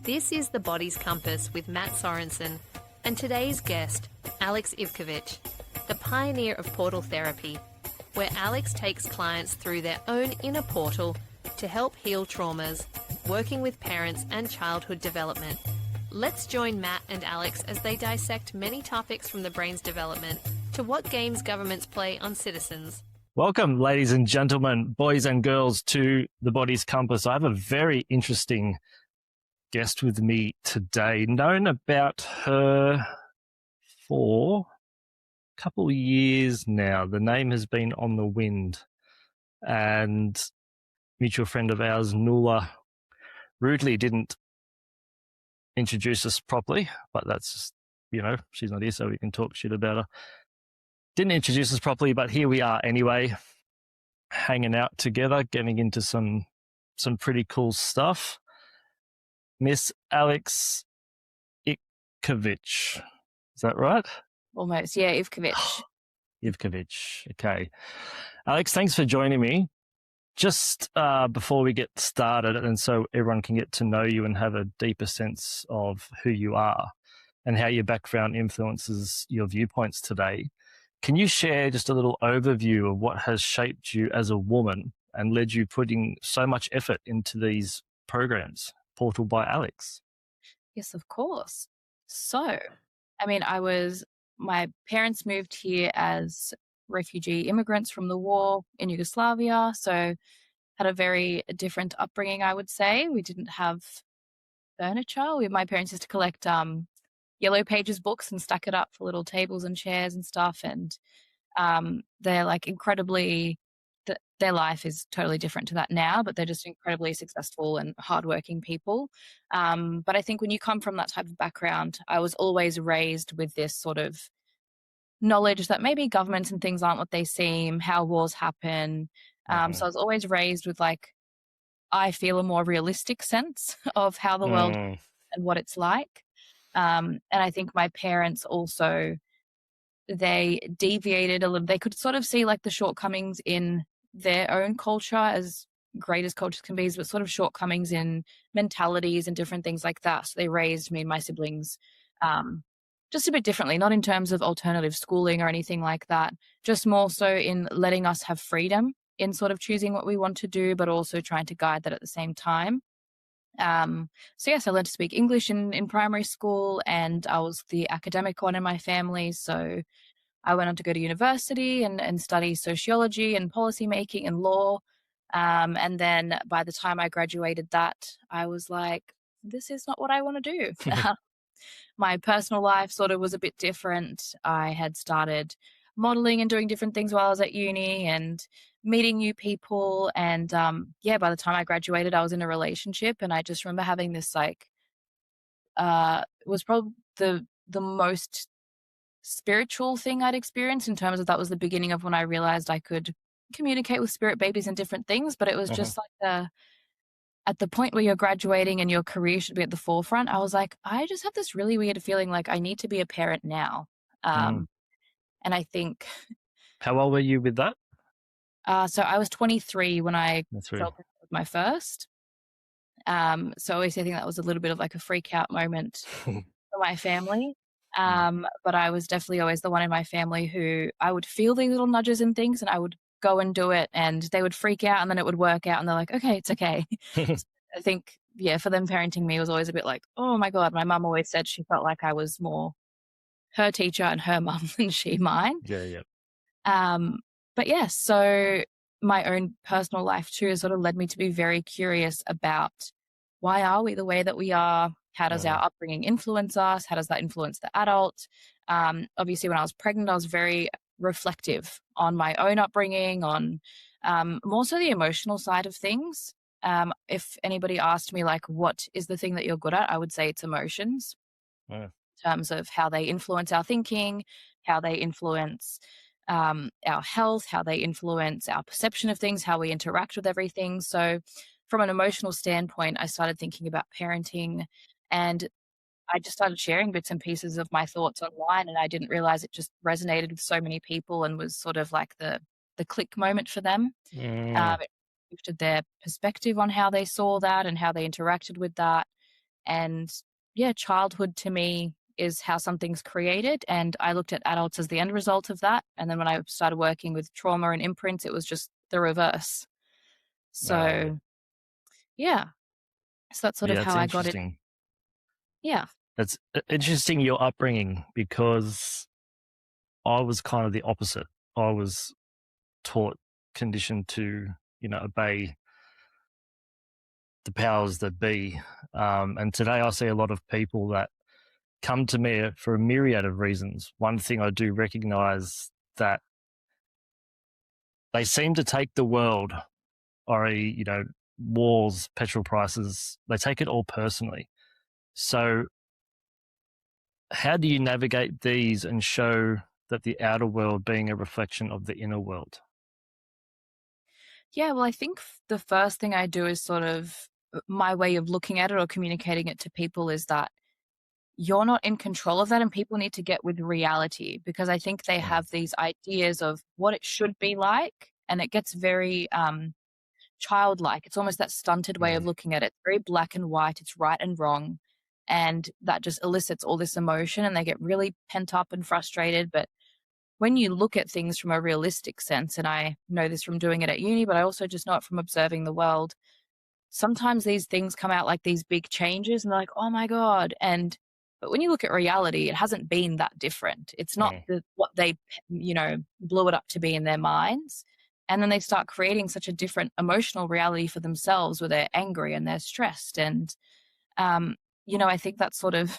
This is The Body's Compass with Matt Sorensen and today's guest, Alex Ivkovich, the pioneer of portal therapy, where Alex takes clients through their own inner portal to help heal traumas, working with parents and childhood development. Let's join Matt and Alex as they dissect many topics from the brain's development to what games governments play on citizens. Welcome, ladies and gentlemen, boys and girls, to The Body's Compass. I have a very interesting guest with me today, known about her for a couple of years now. The name has been on the wind, and mutual friend of ours, Nuala, rudely didn't introduce us properly, but that's just, she's not here, so we can talk shit about her. Didn't introduce us properly, but here we are anyway, hanging out together, getting into some pretty cool stuff. Miss Alex Ivkovich. Is that right? Almost, yeah, Ivkovich. Ivkovich, okay. Alex, thanks for joining me. Just before we get started, and so everyone can get to know you and have a deeper sense of who you are and how your background influences your viewpoints today, can you share just a little overview of what has shaped you as a woman and led you putting so much effort into these programs? Portal by Alex. Yes, of course. So, my parents moved here as refugee immigrants from the war in Yugoslavia. So had a very different upbringing, I would say. We didn't have furniture. My parents used to collect Yellow Pages books and stack it up for little tables and chairs and stuff. And they're like incredibly, their life is totally different to that now, but they're just incredibly successful and hardworking people. But I think when you come from that type of background, I was always raised with this sort of knowledge that maybe governments and things aren't what they seem, how wars happen. So I was always raised with I feel a more realistic sense of how the world and what it's like. And I think my parents also, they deviated a little. They could sort of see the shortcomings in their own culture, as great as cultures can be, but sort of shortcomings in mentalities and different things like that. So they raised me and my siblings just a bit differently, not in terms of alternative schooling or anything like that, just more so in letting us have freedom in sort of choosing what we want to do, but also trying to guide that at the same time. So yes, I learned to speak English in primary school, and I was the academic one in my family. So I went on to go to university and study sociology and policy making and law. And then by the time I graduated that, I was like, this is not what I want to do. My personal life sort of was a bit different. I had started modeling and doing different things while I was at uni and meeting new people. And by the time I graduated, I was in a relationship. And I just remember having this it was probably the most spiritual thing I'd experienced, in terms of that was the beginning of when I realized I could communicate with spirit babies and different things. But it was just at the point where you're graduating and your career should be at the forefront, I was like, I just have this really weird feeling like I need to be a parent now. And I think... How old were you with that? So I was 23 when I fell pregnant with my first. So obviously I think that was a little bit of a freak out moment for my family. But I was definitely always the one in my family who I would feel these little nudges and things, and I would go and do it, and they would freak out, and then it would work out, and they're like, okay, it's okay. So I think, for them, parenting me was always a bit oh my God. My mum always said she felt like I was more her teacher and her mum than she mine. Yeah. But yes, so my own personal life too has sort of led me to be very curious about why are we the way that we are? How does our upbringing influence us? How does that influence the adult? Obviously, when I was pregnant, I was very reflective on my own upbringing, on more so the emotional side of things. If anybody asked me, what is the thing that you're good at? I would say it's emotions, in terms of how they influence our thinking, how they influence our health, how they influence our perception of things, how we interact with everything. So from an emotional standpoint, I started thinking about parenting, and I just started sharing bits and pieces of my thoughts online, and I didn't realize it just resonated with so many people and was sort of the click moment for them. It shifted their perspective on how they saw that and how they interacted with that. And yeah, childhood to me is how something's created. And I looked at adults as the end result of that. And then when I started working with trauma and imprints, it was just the reverse. Yeah. So yeah, so that's sort of Yeah, it's how I got it. interesting. Yeah. It's interesting, your upbringing, because I was kind of the opposite. I was taught, conditioned to, obey the powers that be. And today I see a lot of people that come to me for a myriad of reasons. One thing I do recognize, that they seem to take the world, or wars, petrol prices, they take it all personally. So how do you navigate these and show that the outer world being a reflection of the inner world? Yeah, well, I think the first thing I do is sort of my way of looking at it or communicating it to people is that you're not in control of that, and people need to get with reality, because I think they have these ideas of what it should be like, and it gets very childlike. It's almost that stunted way of looking at it, very black and white. It's right and wrong, and that just elicits all this emotion, and they get really pent up and frustrated. But when you look at things from a realistic sense, and I know this from doing it at uni, but I also just know it from observing the world, sometimes these things come out like these big changes and they're like, oh my God. But when you look at reality, it hasn't been that different. It's not what they, blew it up to be in their minds. And then they start creating such a different emotional reality for themselves, where they're angry and they're stressed. And, I think that's sort of,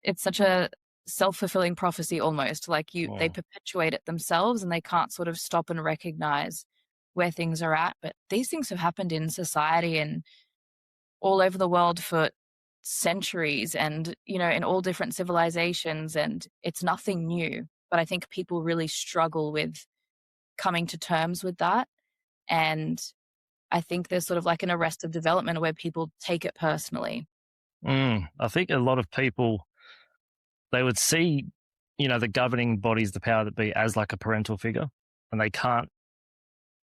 it's such a self-fulfilling prophecy almost. Like they perpetuate it themselves, and they can't sort of stop and recognize where things are at. But these things have happened in society and all over the world for centuries, and in all different civilizations, and it's nothing new. But I think people really struggle with coming to terms with that. And I think there's sort of like an arrested development where people take it personally. I think a lot of people, they would see, the governing bodies, the power that be, as like a parental figure, and they can't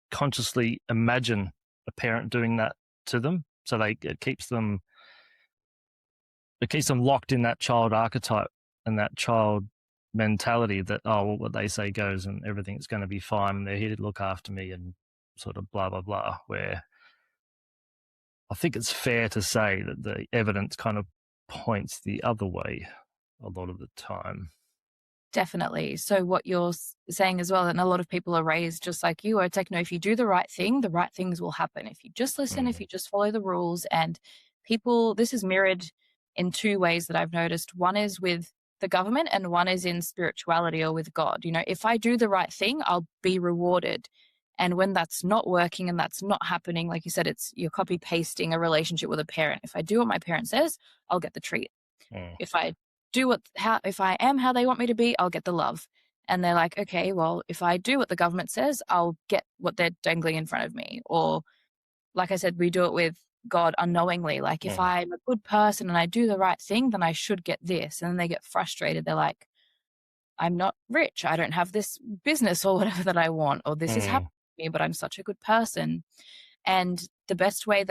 consciously imagine a parent doing that to them. So it keeps them locked in that child archetype and that child mentality that, what they say goes and everything's going to be fine, and they're here to look after me and sort of blah, blah, blah, where I think it's fair to say that the evidence kind of points the other way a lot of the time. Definitely. So what you're saying as well, and a lot of people are raised just like you, it's like, no, if you do the right thing, the right things will happen. If you just listen, if you just follow the rules. And people, this is mirrored in two ways that I've noticed. One is with the government, and one is in spirituality or with God. If I do the right thing, I'll be rewarded. And when that's not working and that's not happening, like you said, you're copy pasting a relationship with a parent. If I do what my parent says, I'll get the treat. If I if I am how they want me to be, I'll get the love. And they're like, okay, well, if I do what the government says, I'll get what they're dangling in front of me. Or like I said, we do it with God unknowingly. Like if I'm a good person and I do the right thing, then I should get this. And then they get frustrated. They're like, I'm not rich. I don't have this business or whatever that I want, or this is happening to me, but I'm such a good person. And the best way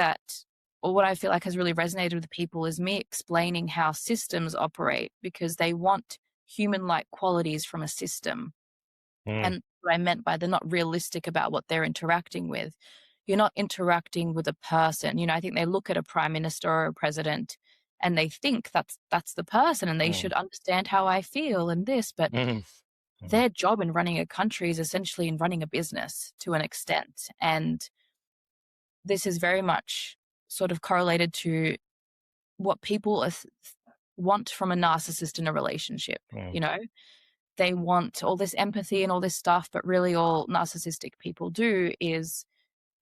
or what I feel like has really resonated with people is me explaining how systems operate, because they want human-like qualities from a system. And what I meant by they're not realistic about what they're interacting with. You're not interacting with a person. I think they look at a prime minister or a president and they think that's the person, and they should understand how I feel and this, but their job in running a country is essentially in running a business to an extent. And this is very much sort of correlated to what people want from a narcissist in a relationship. They want all this empathy and all this stuff, but really all narcissistic people do is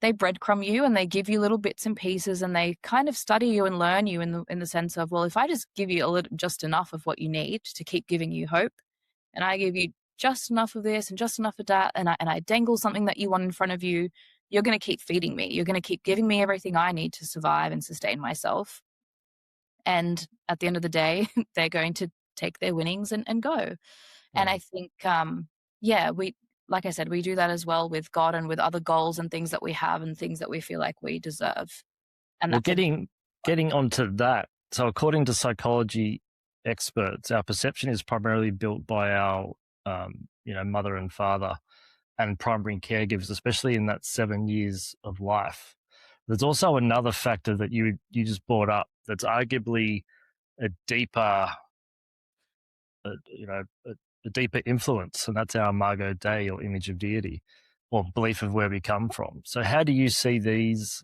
they breadcrumb you, and they give you little bits and pieces, and they kind of study you and learn you in the sense of, well, if I just give you just enough of what you need to keep giving you hope, and I give you just enough of this and just enough of that, and I dangle something that you want in front of you, you're going to keep feeding me. You're going to keep giving me everything I need to survive and sustain myself. And at the end of the day, they're going to take their winnings and go. And I think, like I said, we do that as well with God and with other goals and things that we have and things that we feel like we deserve. And well, getting getting onto that, so according to psychology experts, our perception is primarily built by our, mother and father and primary caregivers, especially in that 7 years of life. There's also another factor that you just brought up that's arguably a deeper, a deeper influence, and that's our Imago Dei, or image of deity, or belief of where we come from. So how do you see these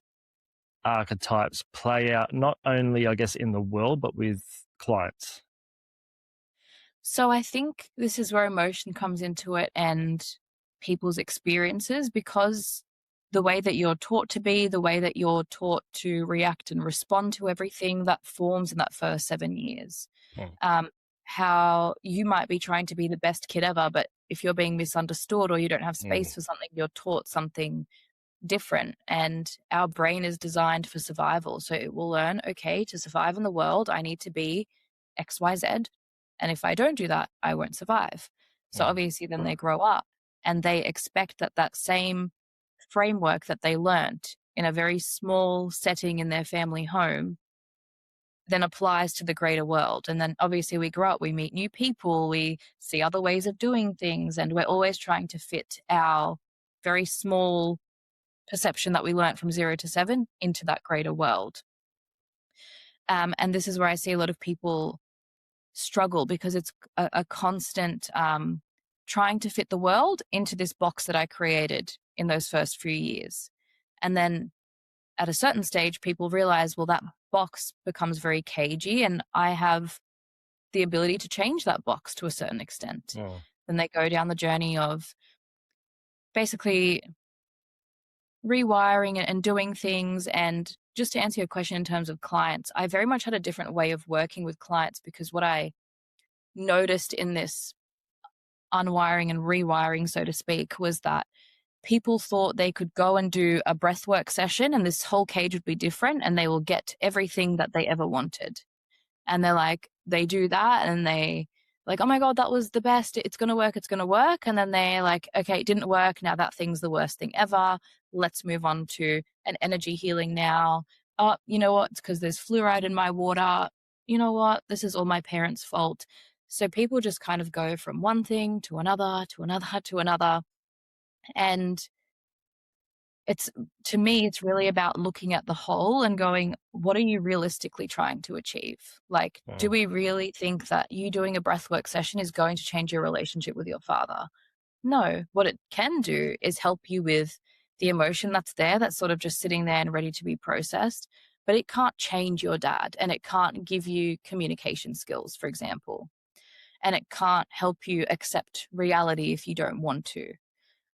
archetypes play out, not only, I guess, in the world, but with clients? So I think this is where emotion comes into it and people's experiences, because the way that you're taught to be, the way that you're taught to react and respond to everything, that forms in that first 7 years. How you might be trying to be the best kid ever, but if you're being misunderstood or you don't have space for something, you're taught something different. And our brain is designed for survival. So it will learn, okay, to survive in the world, I need to be XYZ. And if I don't do that, I won't survive. So obviously then they grow up and they expect that that same framework that they learnt in a very small setting in their family home then applies to the greater world. And then obviously we grow up, we meet new people, we see other ways of doing things, and we're always trying to fit our very small perception that we learnt from 0 to 7 into that greater world. And this is where I see a lot of people struggle, because it's a constant trying to fit the world into this box that I created in those first few years. And then at a certain stage, people realize, well, that box becomes very cagey and I have the ability to change that box to a certain extent. Then they go down the journey of basically rewiring and doing things. And just to answer your question in terms of clients, I very much had a different way of working with clients, because what I noticed in this unwiring and rewiring, so to speak, was that people thought they could go and do a breathwork session and this whole cage would be different and they will get everything that they ever wanted. And they're like, they do that and they like, oh my God, that was the best. It's going to work. It's going to work. And then they're like, okay, it didn't work. Now that thing's the worst thing ever. Let's move on to an energy healing now. Oh, you know what? It's because there's fluoride in my water. You know what? This is all my parents' fault. So people just kind of go from one thing to another, to another, to another. And it's, to me, it's really about looking at the whole and going, what are you realistically trying to achieve? Like, do we really think that you doing a breathwork session is going to change your relationship with your father? No. What it can do is help you with the emotion that's there, that's sort of just sitting there and ready to be processed. But it can't change your dad, and it can't give you communication skills, for example. And it can't help you accept reality if you don't want to.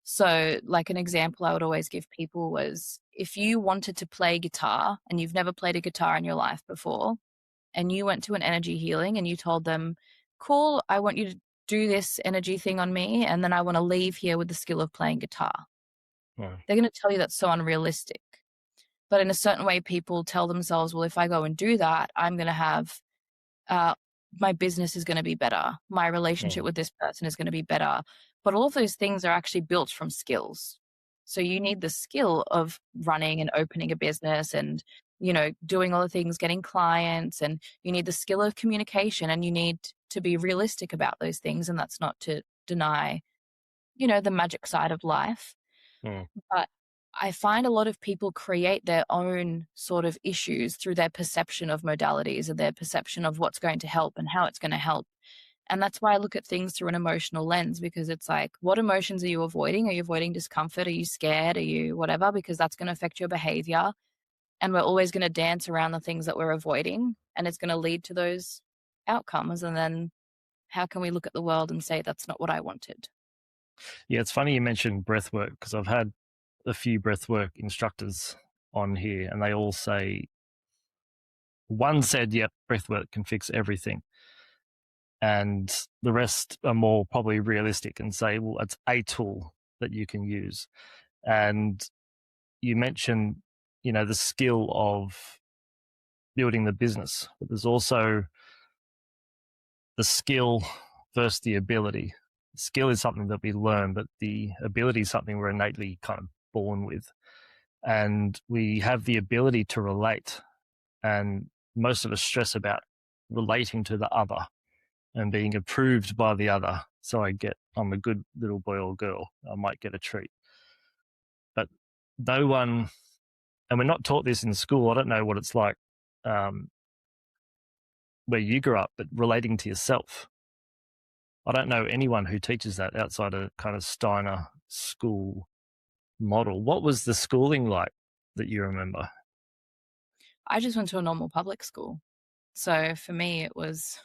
So like an example I would always give people was, if you wanted to play guitar and you've never played a guitar in your life before, and you went to an energy healing and you told them, cool, I want you to do this energy thing on me, and then I want to leave here with the skill of playing guitar. They're going to tell you that's so unrealistic. But in a certain way, people tell themselves, well, if I go and do that, I'm going to have, my business is going to be better. My relationship with this person is going to be better. But all of those things are actually built from skills. So you need the skill of running and opening a business and, doing all the things, getting clients, and you need the skill of communication, and you need to be realistic about those things. And that's not to deny, the magic side of life. But I find a lot of people create their own sort of issues through their perception of modalities and their perception of what's going to help and how it's going to help. And that's why I look at things through an emotional lens, because it's like, what emotions are you avoiding? Are you avoiding discomfort? Are you scared? Are you whatever? Because that's going to affect your behavior. And we're always going to dance around the things that we're avoiding, and it's going to lead to those outcomes. And then how can we look at the world and say, that's not what I wanted? Yeah, it's funny you mentioned breathwork, because I've had a few breathwork instructors on here, and they all say, one said, yep, breathwork can fix everything. And the rest are more probably realistic and say, well, it's a tool that you can use. And you mentioned, the skill of building the business, but there's also the skill versus the ability. Skill is something that we learn, but the ability is something we're innately kind of born with. And we have the ability to relate and most of us stress about relating to the other and being approved by the other. So I'm a good little boy or girl, I might get a treat. But no one, and we're not taught this in school. I don't know what it's like where you grew up, but relating to yourself. I don't know anyone who teaches that outside a kind of Steiner school model. What was the schooling like that you remember? I just went to a normal public school. So for me, it was,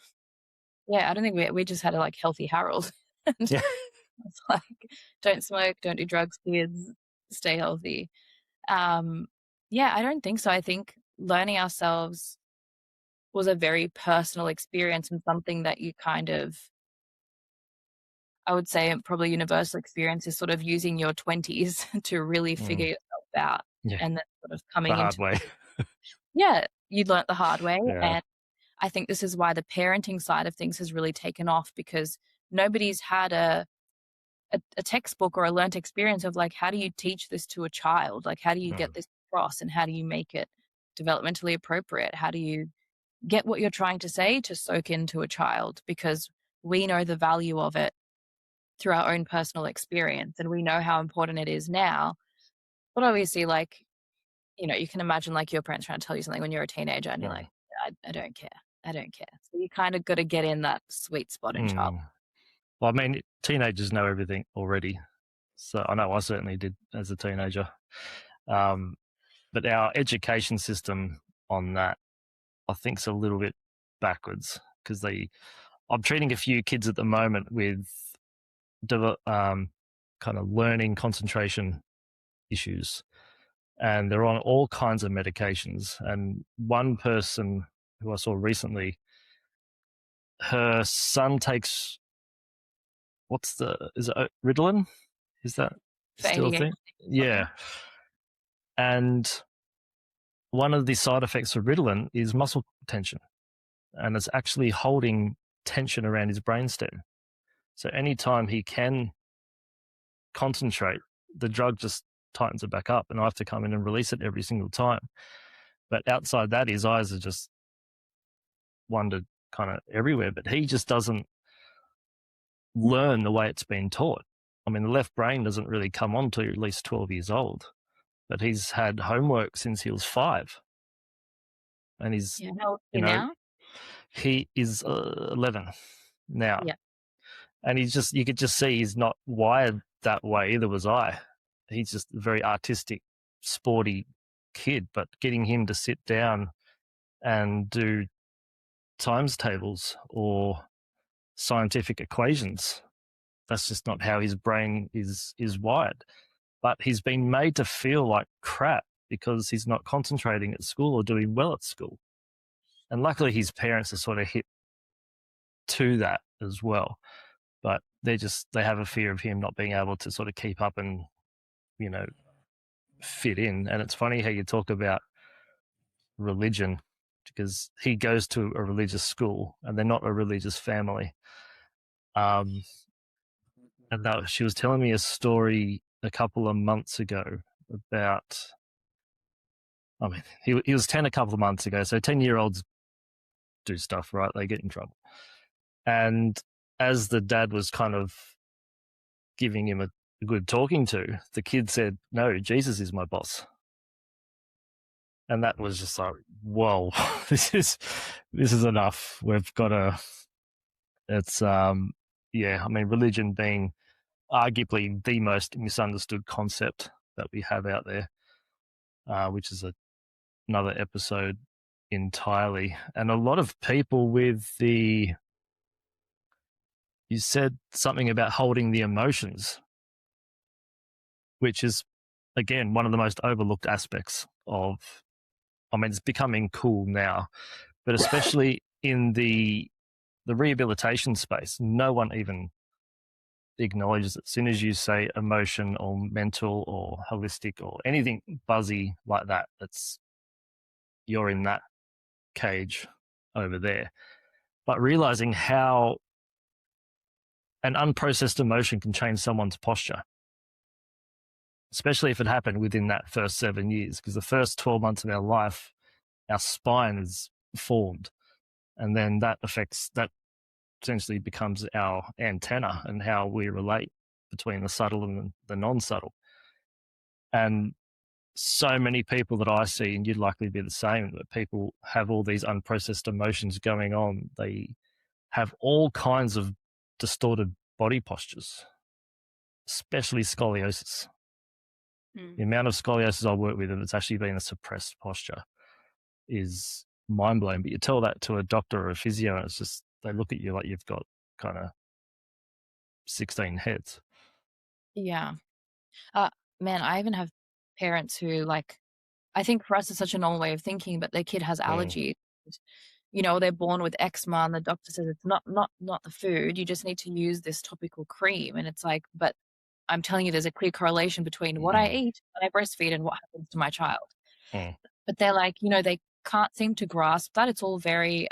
I don't think we just had a like healthy Harold. Yeah. It's like, don't smoke, don't do drugs, kids, stay healthy. I don't think so. I think learning ourselves was a very personal experience and something that you kind of, I would say probably universal experience is sort of using your 20s to really figure yourself out. Yeah. And then sort of coming the hard way. You learnt the hard way. Yeah. And I think this is why the parenting side of things has really taken off, because nobody's had a textbook or a learnt experience of like, how do you teach this to a child? Like, how do you get this across, and how do you make it developmentally appropriate? How do you get what you're trying to say to soak into a child? Because we know the value of it through our own personal experience, and we know how important it is now. But obviously, like, you can imagine like your parents trying to tell you something when you're a teenager and you're like, I don't care. I don't care. So you kind of got to get in that sweet spot in child. Well, I mean, teenagers know everything already. So I know I certainly did as a teenager. But our education system on that, I think, is a little bit backwards, because I'm treating a few kids at the moment with kind of learning concentration issues, and they're on all kinds of medications. And one person who I saw recently, her son takes, is it Ritalin? Is that still a thing? Yeah. And one of the side effects of Ritalin is muscle tension, and it's actually holding tension around his brainstem. So anytime he can concentrate, the drug just tightens it back up, and I have to come in and release it every single time. But outside that, his eyes are just wandered kind of everywhere, but he just doesn't learn the way it's been taught. I mean, the left brain doesn't really come on to at least 12 years old, but he's had homework since he was 5. And he's, how old is he now? He is 11 now. Yeah. And you could just see he's not wired that way. Either was I. He's just a very artistic, sporty kid, but getting him to sit down and do times tables or scientific equations, that's just not how his brain is wired. But he's been made to feel like crap because he's not concentrating at school or doing well at school. And luckily his parents are sort of hip to that as well. But they have a fear of him not being able to sort of keep up and, fit in. And it's funny how you talk about religion, because he goes to a religious school and they're not a religious family. And she was telling me a story a couple of months ago about, I mean, he was 10 a couple of months ago. So 10-year-olds do stuff, right? They get in trouble. And as the dad was kind of giving him a good talking to, the kid said, "No, Jesus is my boss." And that was just like, whoa, this is enough. We've got to, it's, I mean, religion being arguably the most misunderstood concept that we have out there, which is another episode entirely. And a lot of people you said something about holding the emotions, which is, again, one of the most overlooked aspects of, I mean, it's becoming cool now, but especially in the rehabilitation space, no one even acknowledges it. As soon as you say emotion or mental or holistic or anything buzzy like that, you're in that cage over there. But realizing how an unprocessed emotion can change someone's posture, especially if it happened within that first 7 years, because the first 12 months of our life our spine is formed, and then that essentially becomes our antenna and how we relate between the subtle and the non-subtle. And so many people that I see, and you'd likely be the same, that people have all these unprocessed emotions going on. They have all kinds of distorted body postures, especially scoliosis. The amount of scoliosis I work with, and it's actually been a suppressed posture, is mind-blowing. But you tell that to a doctor or a physio, and it's just, they look at you like you've got kind of 16 heads. Yeah. Man, I even have parents who, like, I think for us it's such a normal way of thinking, but their kid has allergies. You know, they're born with eczema, and the doctor says it's not the food. You just need to use this topical cream, and it's like, but I'm telling you, there's a clear correlation between what I eat when I breastfeed and what happens to my child. But they're like, you know, they can't seem to grasp that. It's all very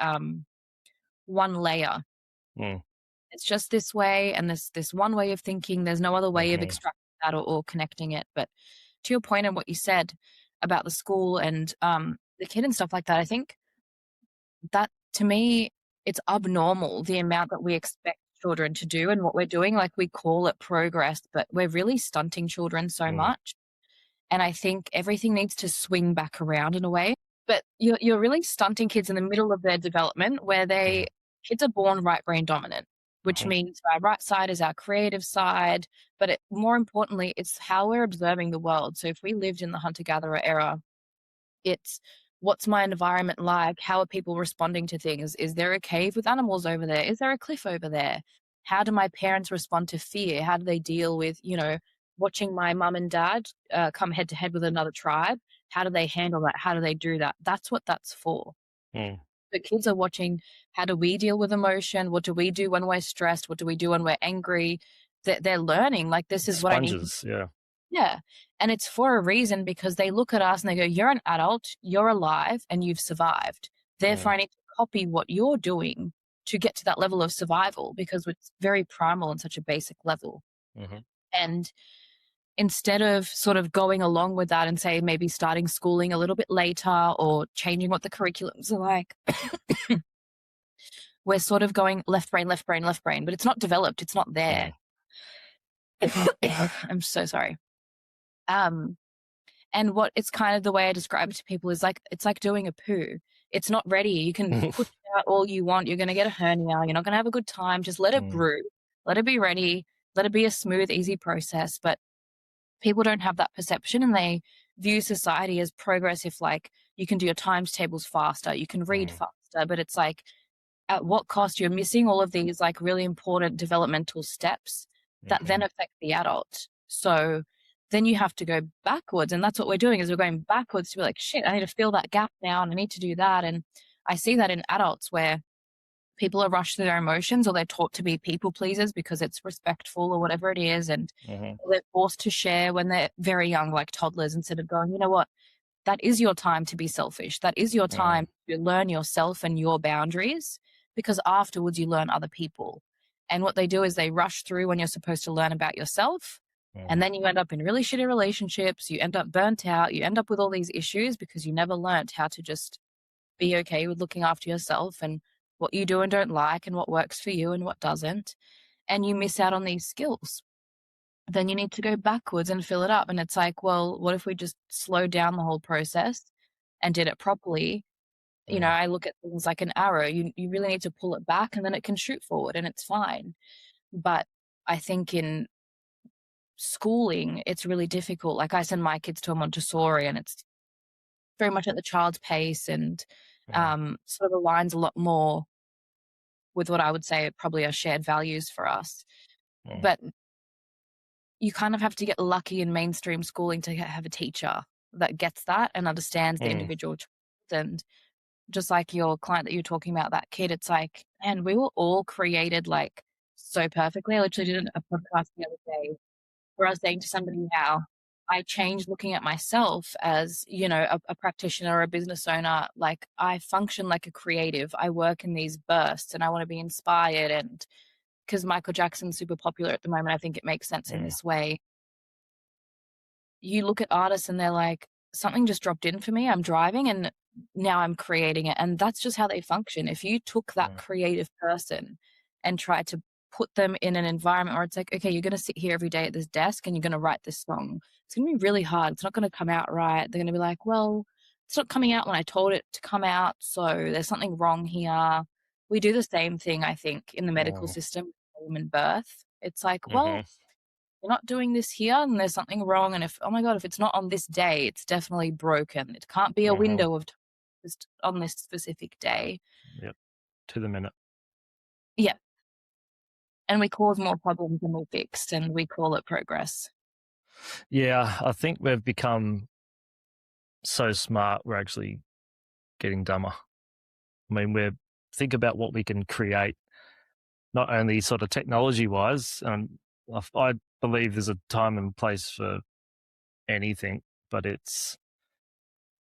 one layer. It's just this way, and this one way of thinking. There's no other way of extracting that or connecting it. But to your point and what you said about the school and the kid and stuff like that, I think that, to me, it's abnormal, the amount that we expect children to do and what we're doing. Like, we call it progress, but we're really stunting children so much. And I think everything needs to swing back around in a way. But you're really stunting kids in the middle of their development, where kids are born right brain dominant, which means our right side is our creative side. But more importantly, it's how we're observing the world. So if we lived in the hunter-gatherer era, it's, what's my environment like? How are people responding to things? Is there a cave with animals over there? Is there a cliff over there? How do my parents respond to fear? How do they deal with, you know, watching my mum and dad come head to head with another tribe? How do they handle that? How do they do that? That's what that's for. The kids are watching, how do we deal with emotion? What do we do when we're stressed? What do we do when we're angry? They're learning, like, this is what I need. Yeah. And it's for a reason, because they look at us and they go, you're an adult, you're alive, and you've survived. Therefore, I need to copy what you're doing to get to that level of survival, because it's very primal on such a basic level. And instead of sort of going along with that and say maybe starting schooling a little bit later or changing what the curriculums are like, we're sort of going left brain, left brain, left brain, but it's not developed. It's not there. I'm so sorry. And what it's kind of the way I describe it to people is like, it's like doing a poo. It's not ready. You can push it out all you want. You're going to get a hernia. You're not going to have a good time. Just let it brew. Let it be ready. Let it be a smooth, easy process. But people don't have that perception, and they view society as progressive. Like, you can do your times tables faster. You can read faster. But it's like, at what cost? You're missing all of these, like, really important developmental steps that then affect the adult. So then you have to go backwards. And that's what we're doing, is we're going backwards to be like, shit, I need to fill that gap now, and I need to do that. And I see that in adults, where people are rushed through their emotions, or they're taught to be people pleasers because it's respectful or whatever it is. And they're forced to share when they're very young, like toddlers, instead of going, you know what, that is your time to be selfish. That is your time to learn yourself and your boundaries, because afterwards you learn other people. And what they do is they rush through when you're supposed to learn about yourself. And then you end up in really shitty relationships. You end up burnt out. You end up with all these issues because you never learned how to just be okay with looking after yourself and what you do and don't like, and what works for you and what doesn't. And you miss out on these skills. Then you need to go backwards and fill it up. And it's like, well, what if we just slowed down the whole process and did it properly? You know, I look at things like an arrow. You really need to pull it back, and then it can shoot forward, and it's fine. But I think in schooling, it's really difficult. Like, I send my kids to a Montessori, and it's very much at the child's pace, and sort of aligns a lot more with what I would say probably are shared values for us. But you kind of have to get lucky in mainstream schooling to have a teacher that gets that and understands the individual child. And just like your client that you're talking about, that kid, it's like, man, we were all created like so perfectly. I literally did a podcast the other day where I was saying to somebody how I changed looking at myself as, you know, a practitioner or a business owner. Like, I function like a creative. I work in these bursts, and I want to be inspired. And because Michael Jackson's super popular at the moment, I think it makes sense in this way. You look at artists and they're like, something just dropped in for me. I'm driving and now I'm creating it. And that's just how they function. If you took that creative person and tried to put them in an environment where it's like, okay, you're going to sit here every day at this desk and you're going to write this song, it's going to be really hard. It's not going to come out right. They're going to be like, well, it's not coming out when I told it to come out, so there's something wrong here. We do the same thing, I think, in the medical system, women birth. It's like, well, you're not doing this here and there's something wrong. And if, oh my God, if it's not on this day, it's definitely broken. It can't be a window of time, just on this specific day. Yep. To the minute. Yeah. And we cause more problems than we fixed, and we call it progress. Yeah, I think we've become so smart, we're actually getting dumber. I mean, think about what we can create, not only sort of technology-wise, and I believe there's a time and place for anything, but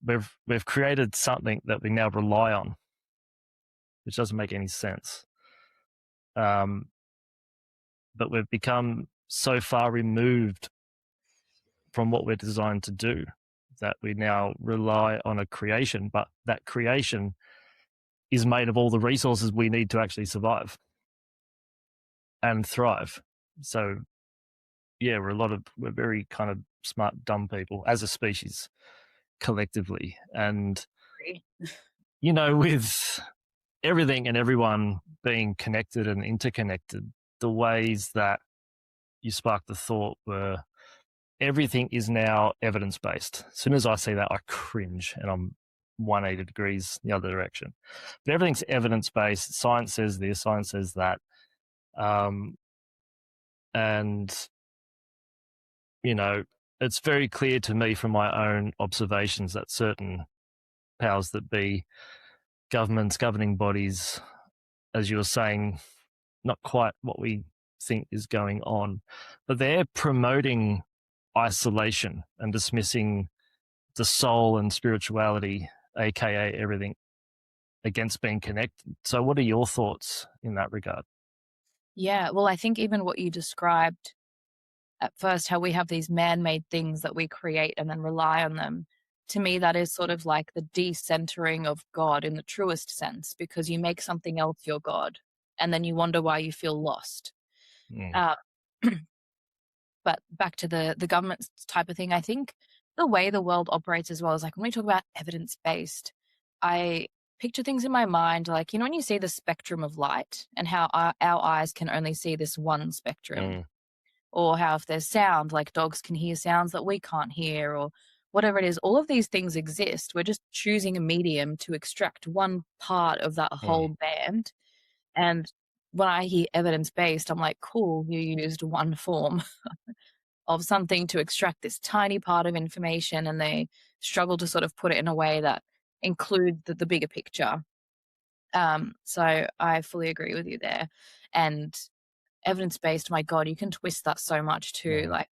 we've created something that we now rely on, which doesn't make any sense. But we've become so far removed from what we're designed to do that we now rely on a creation, but that creation is made of all the resources we need to actually survive and thrive. So yeah, we're very kind of smart, dumb people as a species collectively. And, you know, with everything and everyone being connected and interconnected, the ways that you sparked the thought were everything is now evidence-based. As soon as I see that, I cringe and I'm 180 degrees the other direction. But everything's evidence-based. Science says this, science says that. And, you know, it's very clear to me from my own observations that certain powers that be, governments, governing bodies, as you were saying, not quite what we think is going on, but they're promoting isolation and dismissing the soul and spirituality, aka everything, against being connected. So what are your thoughts in that regard? Yeah, well, I think even what you described at first, how we have these man-made things that we create and then rely on them, to me that is sort of like the decentering of God in the truest sense, because you make something else your God and then you wonder why you feel lost. But back to the government type of thing, I think the way the world operates as well is like when we talk about evidence-based, I picture things in my mind like, you know, when you see the spectrum of light and how our eyes can only see this one spectrum, or how if there's sound, like dogs can hear sounds that we can't hear, or whatever it is, all of these things exist. We're just choosing a medium to extract one part of that whole band. And when I hear evidence-based, I'm like, cool, you used one form of something to extract this tiny part of information, and they struggle to sort of put it in a way that includes the bigger picture. So I fully agree with you there. And evidence-based, my God, you can twist that so much too. Like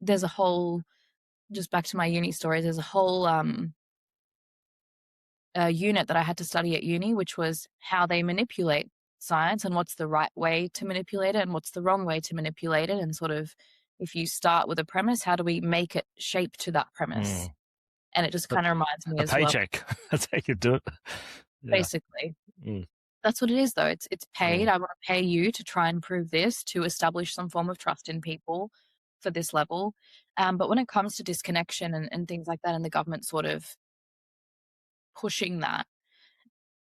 there's a whole, just back to my uni stories, there's a whole unit that I had to study at uni, which was how they manipulate science and what's the right way to manipulate it and what's the wrong way to manipulate it. And sort of, if you start with a premise, how do we make it shape to that premise? And it just kind of reminds me as well. A paycheck. That's how you do it. Yeah. Basically. That's what it is, though. It's paid. I want to pay you to try and prove this, to establish some form of trust in people for this level. But when it comes to disconnection and things like that, and the government sort of pushing that,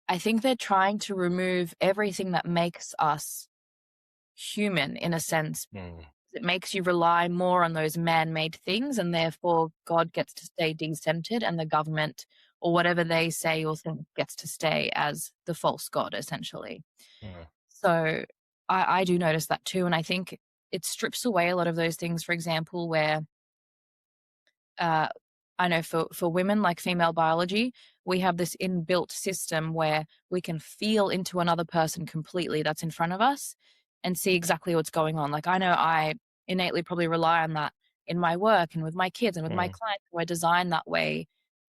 I think they're trying to remove everything that makes us human, in a sense. It makes you rely more on those man-made things, and therefore God gets to stay decentered, and the government or whatever they say or think gets to stay as the false God, essentially. So I do notice that too, and I think it strips away a lot of those things, for example, where I know for women, like female biology, we have this inbuilt system where we can feel into another person completely that's in front of us and see exactly what's going on. Like I know I innately probably rely on that in my work and with my kids and with my clients, who I design that way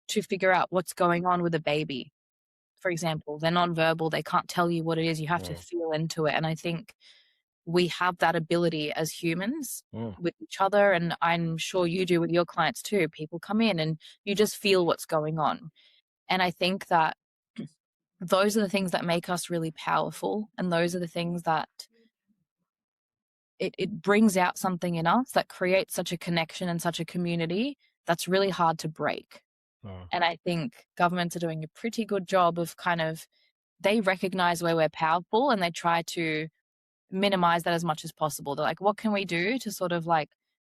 to figure out what's going on with a baby. For example, they're nonverbal, they can't tell you what it is, you have to feel into it. And I think we have that ability as humans with each other, and I'm sure you do with your clients too. People come in and you just feel what's going on. And I think that those are the things that make us really powerful. And those are the things that it brings out something in us that creates such a connection and such a community that's really hard to break. Oh. And I think governments are doing a pretty good job of they recognize where we're powerful and they try to minimize that as much as possible. They're like, what can we do to sort of like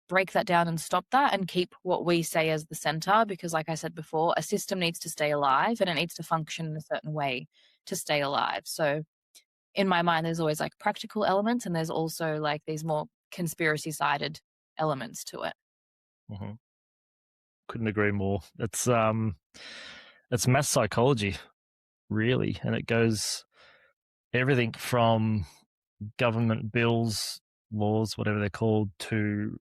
break that down and stop that and keep what we say as the center? Because like I said before, a system needs to stay alive and it needs to function in a certain way to stay alive. So in my mind, there's always like practical elements and there's also like these more conspiracy sided elements to it. Mm-hmm. Couldn't agree more. It's mass psychology, really, and it goes everything from government bills, laws, whatever they're called, to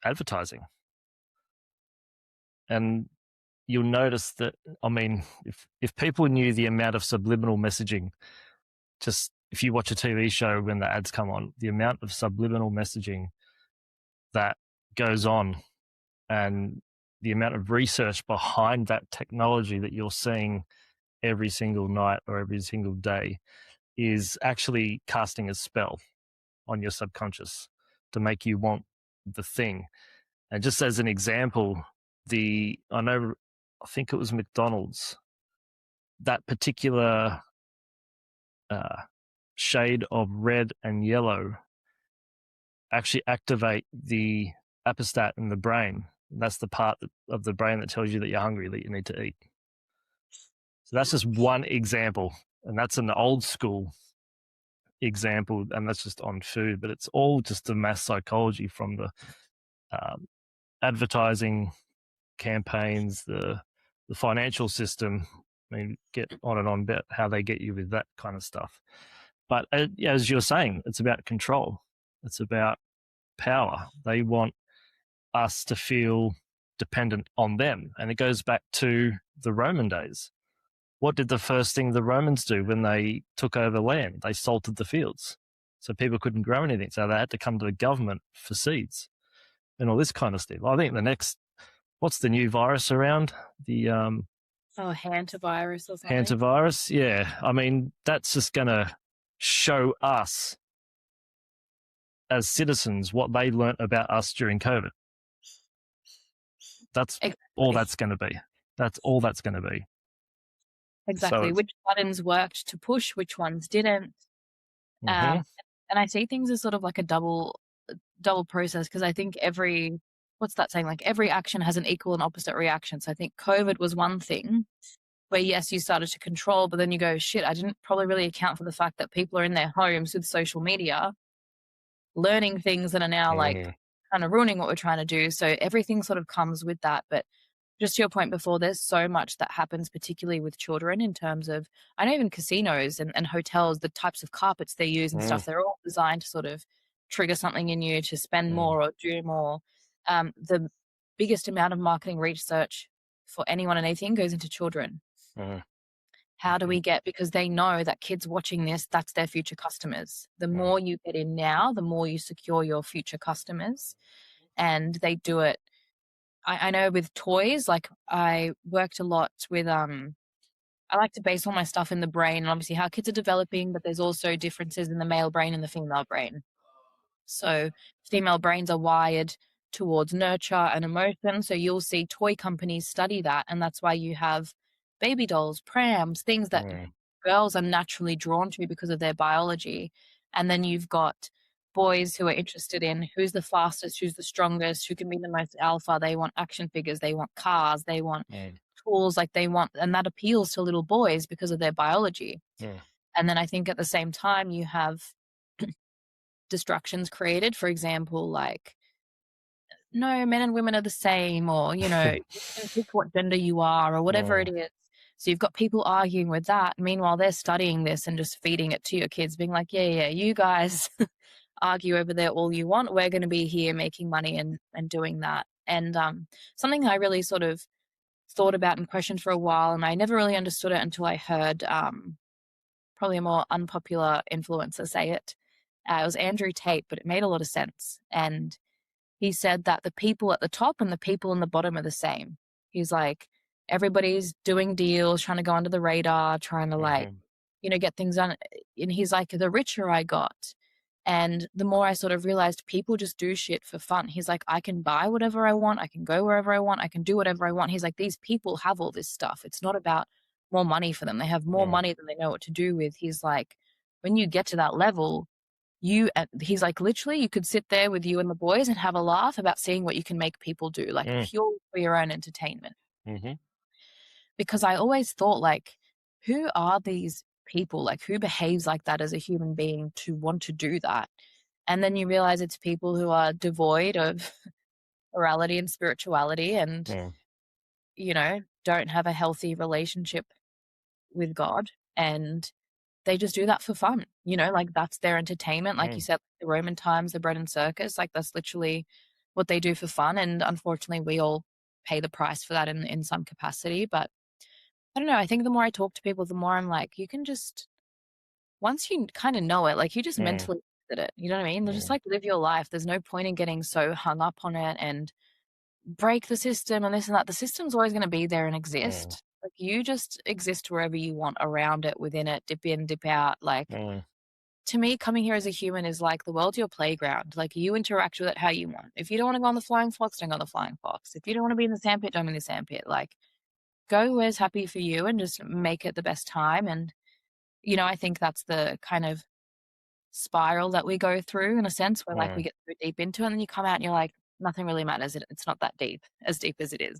advertising. And you'll notice that, I mean, if people knew the amount of subliminal messaging, just if you watch a TV show when the ads come on, the amount of subliminal messaging that goes on and the amount of research behind that technology that you're seeing every single night or every single day is actually casting a spell on your subconscious to make you want the thing. And just as an example, I think it was McDonald's, that particular shade of red and yellow actually activate the apostat in the brain. That's the part of the brain that tells you that you're hungry, that you need to eat. So that's just one example, and that's an old school example, and that's just on food, but it's all just the mass psychology from the advertising campaigns, the financial system. I mean, get on and on about how they get you with that kind of stuff. But as you're saying, it's about control. It's about power. They want us to feel dependent on them. And it goes back to the Roman days. What did the first thing the Romans do when they took over land? They salted the fields. So people couldn't grow anything. So they had to come to the government for seeds and all this kind of stuff. I think what's the new virus around? The hantavirus or something. Hantavirus, yeah. I mean, that's just going to show us as citizens what they learnt about us during COVID. That's exactly all that's going to be. That's all that's going to be. Exactly. So which buttons worked to push, which ones didn't. And I see things as sort of like a double process, because I think what's that saying? Like every action has an equal and opposite reaction. So I think COVID was one thing where, yes, you started to control, but then you go, shit, I didn't probably really account for the fact that people are in their homes with social media, learning things that are now like kind of ruining what we're trying to do. So everything sort of comes with that. But just to your point before, there's so much that happens, particularly with children, in terms of, I know even casinos and hotels, the types of carpets they use and stuff, they're all designed to sort of trigger something in you to spend more or do more. The biggest amount of marketing research for anyone and anything goes into children. How do we get, because they know that kids watching this, that's their future customers. The more you get in now, the more you secure your future customers. And they do it. I know with toys, like I worked a lot with, I like to base all my stuff in the brain and obviously how kids are developing, but there's also differences in the male brain and the female brain. So female brains are wired towards nurture and emotion. So you'll see toy companies study that. And that's why you have baby dolls, prams, things that girls are naturally drawn to because of their biology. And then you've got boys who are interested in who's the fastest, who's the strongest, who can be the most alpha. They want action figures, they want cars, they want tools, like they want, and that appeals to little boys because of their biology. And then I think at the same time you have distractions created, for example, like, no, men and women are the same, or, you know, you can pick what gender you are or whatever it is. So you've got people arguing with that. Meanwhile, they're studying this and just feeding it to your kids, being like, yeah, you guys argue over there all you want. We're going to be here making money and doing that. And something I really sort of thought about and questioned for a while, and I never really understood it until I heard probably a more unpopular influencer say it. It was Andrew Tate, but it made a lot of sense. And he said that the people at the top and the people in the bottom are the same. He's like, everybody's doing deals, trying to go under the radar, trying to like, get things done. And he's like, the richer I got, and the more I sort of realized people just do shit for fun. He's like, I can buy whatever I want. I can go wherever I want. I can do whatever I want. He's like, these people have all this stuff. It's not about more money for them. They have more money than they know what to do with. He's like, when you get to that level, he's like, literally, you could sit there with you and the boys and have a laugh about seeing what you can make people do, like purely for your own entertainment. Because I always thought, like, who are these people? Like, who behaves like that as a human being to want to do that? And then you realize it's people who are devoid of morality and spirituality and, don't have a healthy relationship with God. And they just do that for fun, like that's their entertainment. Like you said, the Roman times, the bread and circus, like that's literally what they do for fun. And unfortunately, we all pay the price for that in some capacity. But I don't know. I think the more I talk to people, the more I'm like, you can just, once you kind of know it, like you just mentally did it. You know what I mean? Just like live your life. There's no point in getting so hung up on it and break the system and this and that. The system's always going to be there and exist. Like you just exist wherever you want, around it, within it, dip in, dip out. Like to me, coming here as a human is like the world's your playground. Like you interact with it how you want. If you don't want to go on the flying fox, don't go on the flying fox. If you don't want to be in the sandpit, don't be in the sandpit. Like go where's happy for you and just make it the best time. And, I think that's the kind of spiral that we go through in a sense where like we get so deep into it and then you come out and you're like, nothing really matters. It's not that deep, as deep as it is.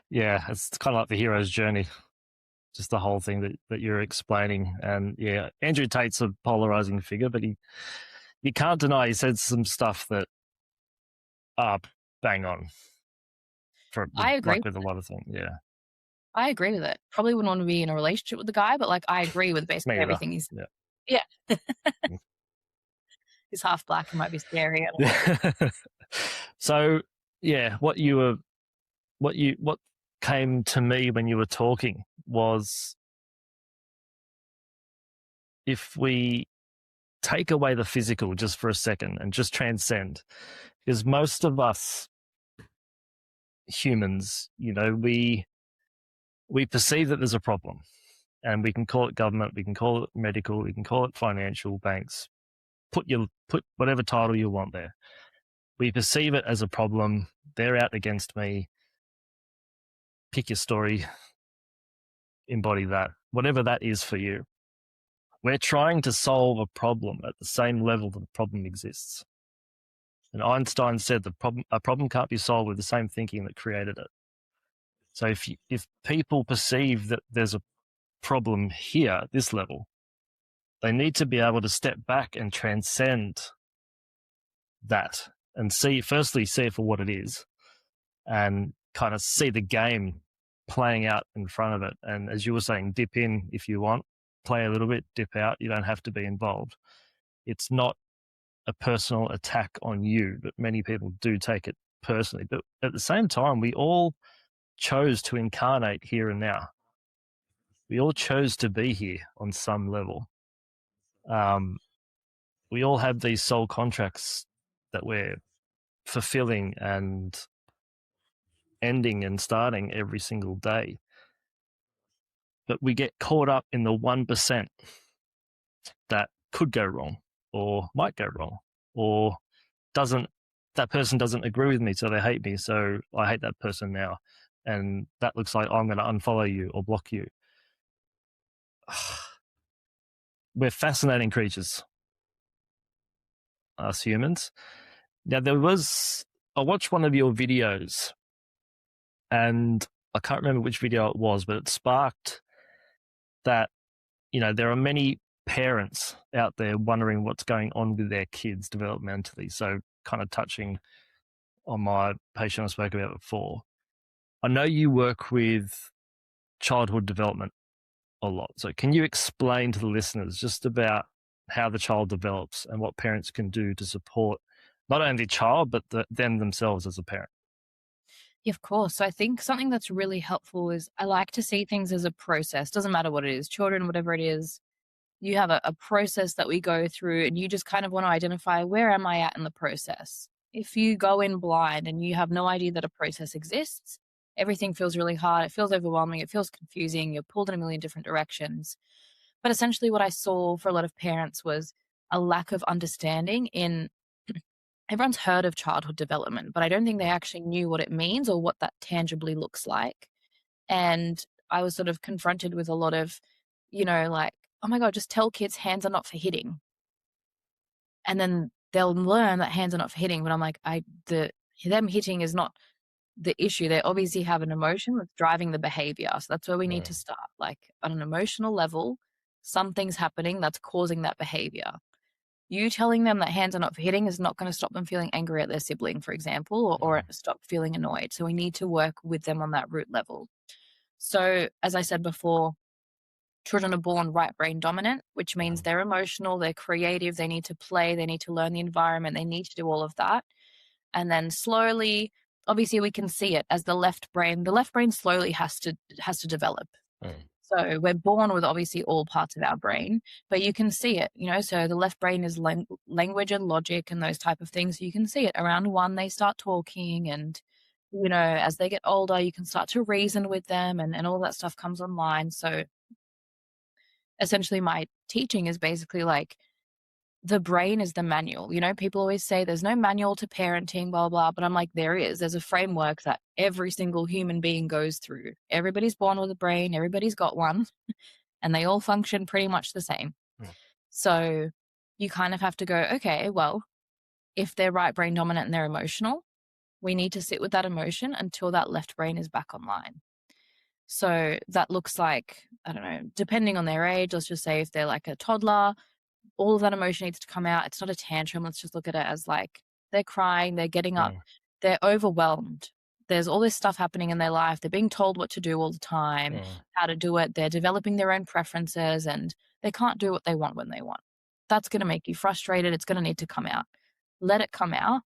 Yeah, it's kind of like the hero's journey, just the whole thing that you're explaining. And yeah, Andrew Tate's a polarizing figure, but you can't deny he said some stuff that are bang on. I agree with a lot of things. Yeah, I agree with it. Probably wouldn't want to be in a relationship with the guy, but like I agree with basically everything he's. Yeah. He's half black and might be scary. So yeah, what came to me when you were talking was, if we take away the physical just for a second and just transcend, because most of us humans, we perceive that there's a problem, and we can call it government, we can call it medical, we can call it financial, banks, put whatever title you want there. We perceive it as a problem. They're out against me. Pick your story, embody that, whatever that is for you. We're trying to solve a problem at the same level that the problem exists. And Einstein said a problem can't be solved with the same thinking that created it. So if people perceive that there's a problem here at this level, they need to be able to step back and transcend that and firstly see it for what it is, and kind of see the game playing out in front of it. And as you were saying, dip in if you want, play a little bit, dip out. You don't have to be involved. It's not a personal attack on you, but many people do take it personally. But at the same time, we all chose to incarnate here and now. We all chose to be here on some level. We all have these soul contracts that we're fulfilling and ending and starting every single day. But we get caught up in the 1% that could go wrong or might go wrong, or that person doesn't agree with me, so they hate me, so I hate that person now. And that looks like I'm going to unfollow you or block you. We're fascinating creatures, us humans. Now, I watched one of your videos, and I can't remember which video it was, but it sparked that, there are many parents out there wondering what's going on with their kids developmentally. So kind of touching on my patient I spoke about before. I know you work with childhood development a lot. So can you explain to the listeners just about how the child develops and what parents can do to support not only the child, but them themselves as a parent? Yeah, of course. So I think something that's really helpful is I like to see things as a process. Doesn't matter what it is, children, whatever it is, you have a process that we go through, and you just kind of want to identify, where am I at in the process? If you go in blind and you have no idea that a process exists, Everything feels really hard. It feels overwhelming. It feels confusing. You're pulled in a million different directions. But essentially what I saw for a lot of parents was a lack of understanding in everyone's heard of childhood development, but I don't think they actually knew what it means or what that tangibly looks like. And I was sort of confronted with a lot of, like, oh my God, just tell kids hands are not for hitting. And then they'll learn that hands are not for hitting. But I'm like, them hitting is not the issue. They obviously have an emotion that's driving the behavior. So that's where we need to start. Like on an emotional level, something's happening that's causing that behavior. You telling them that hands are not for hitting is not going to stop them feeling angry at their sibling, for example, or stop feeling annoyed. So we need to work with them on that root level. So as I said before, children are born right brain dominant, which means they're emotional, they're creative, they need to play, they need to learn the environment, they need to do all of that. And then slowly, obviously we can see it as the left brain slowly has to develop. So we're born with obviously all parts of our brain, but you can see it, so the left brain is language and logic and those type of things. You can see it around 1, they start talking, and, as they get older, you can start to reason with them, and all that stuff comes online. So essentially my teaching is basically like, the brain is the manual. People always say there's no manual to parenting, blah, blah, but I'm like, there is. There's a framework that every single human being goes through. Everybody's born with a brain. Everybody's got one, and they all function pretty much the same. So you kind of have to go, okay, well, if they're right brain dominant and they're emotional, we need to sit with that emotion until that left brain is back online. So that looks like, I don't know, depending on their age, let's just say if they're like a toddler, all of that emotion needs to come out. It's not a tantrum. Let's just look at it as like they're crying, they're getting up, they're overwhelmed. There's all this stuff happening in their life. They're being told what to do all the time, how to do it. They're developing their own preferences, and they can't do what they want when they want. That's going to make you frustrated. It's going to need to come out. Let it come out.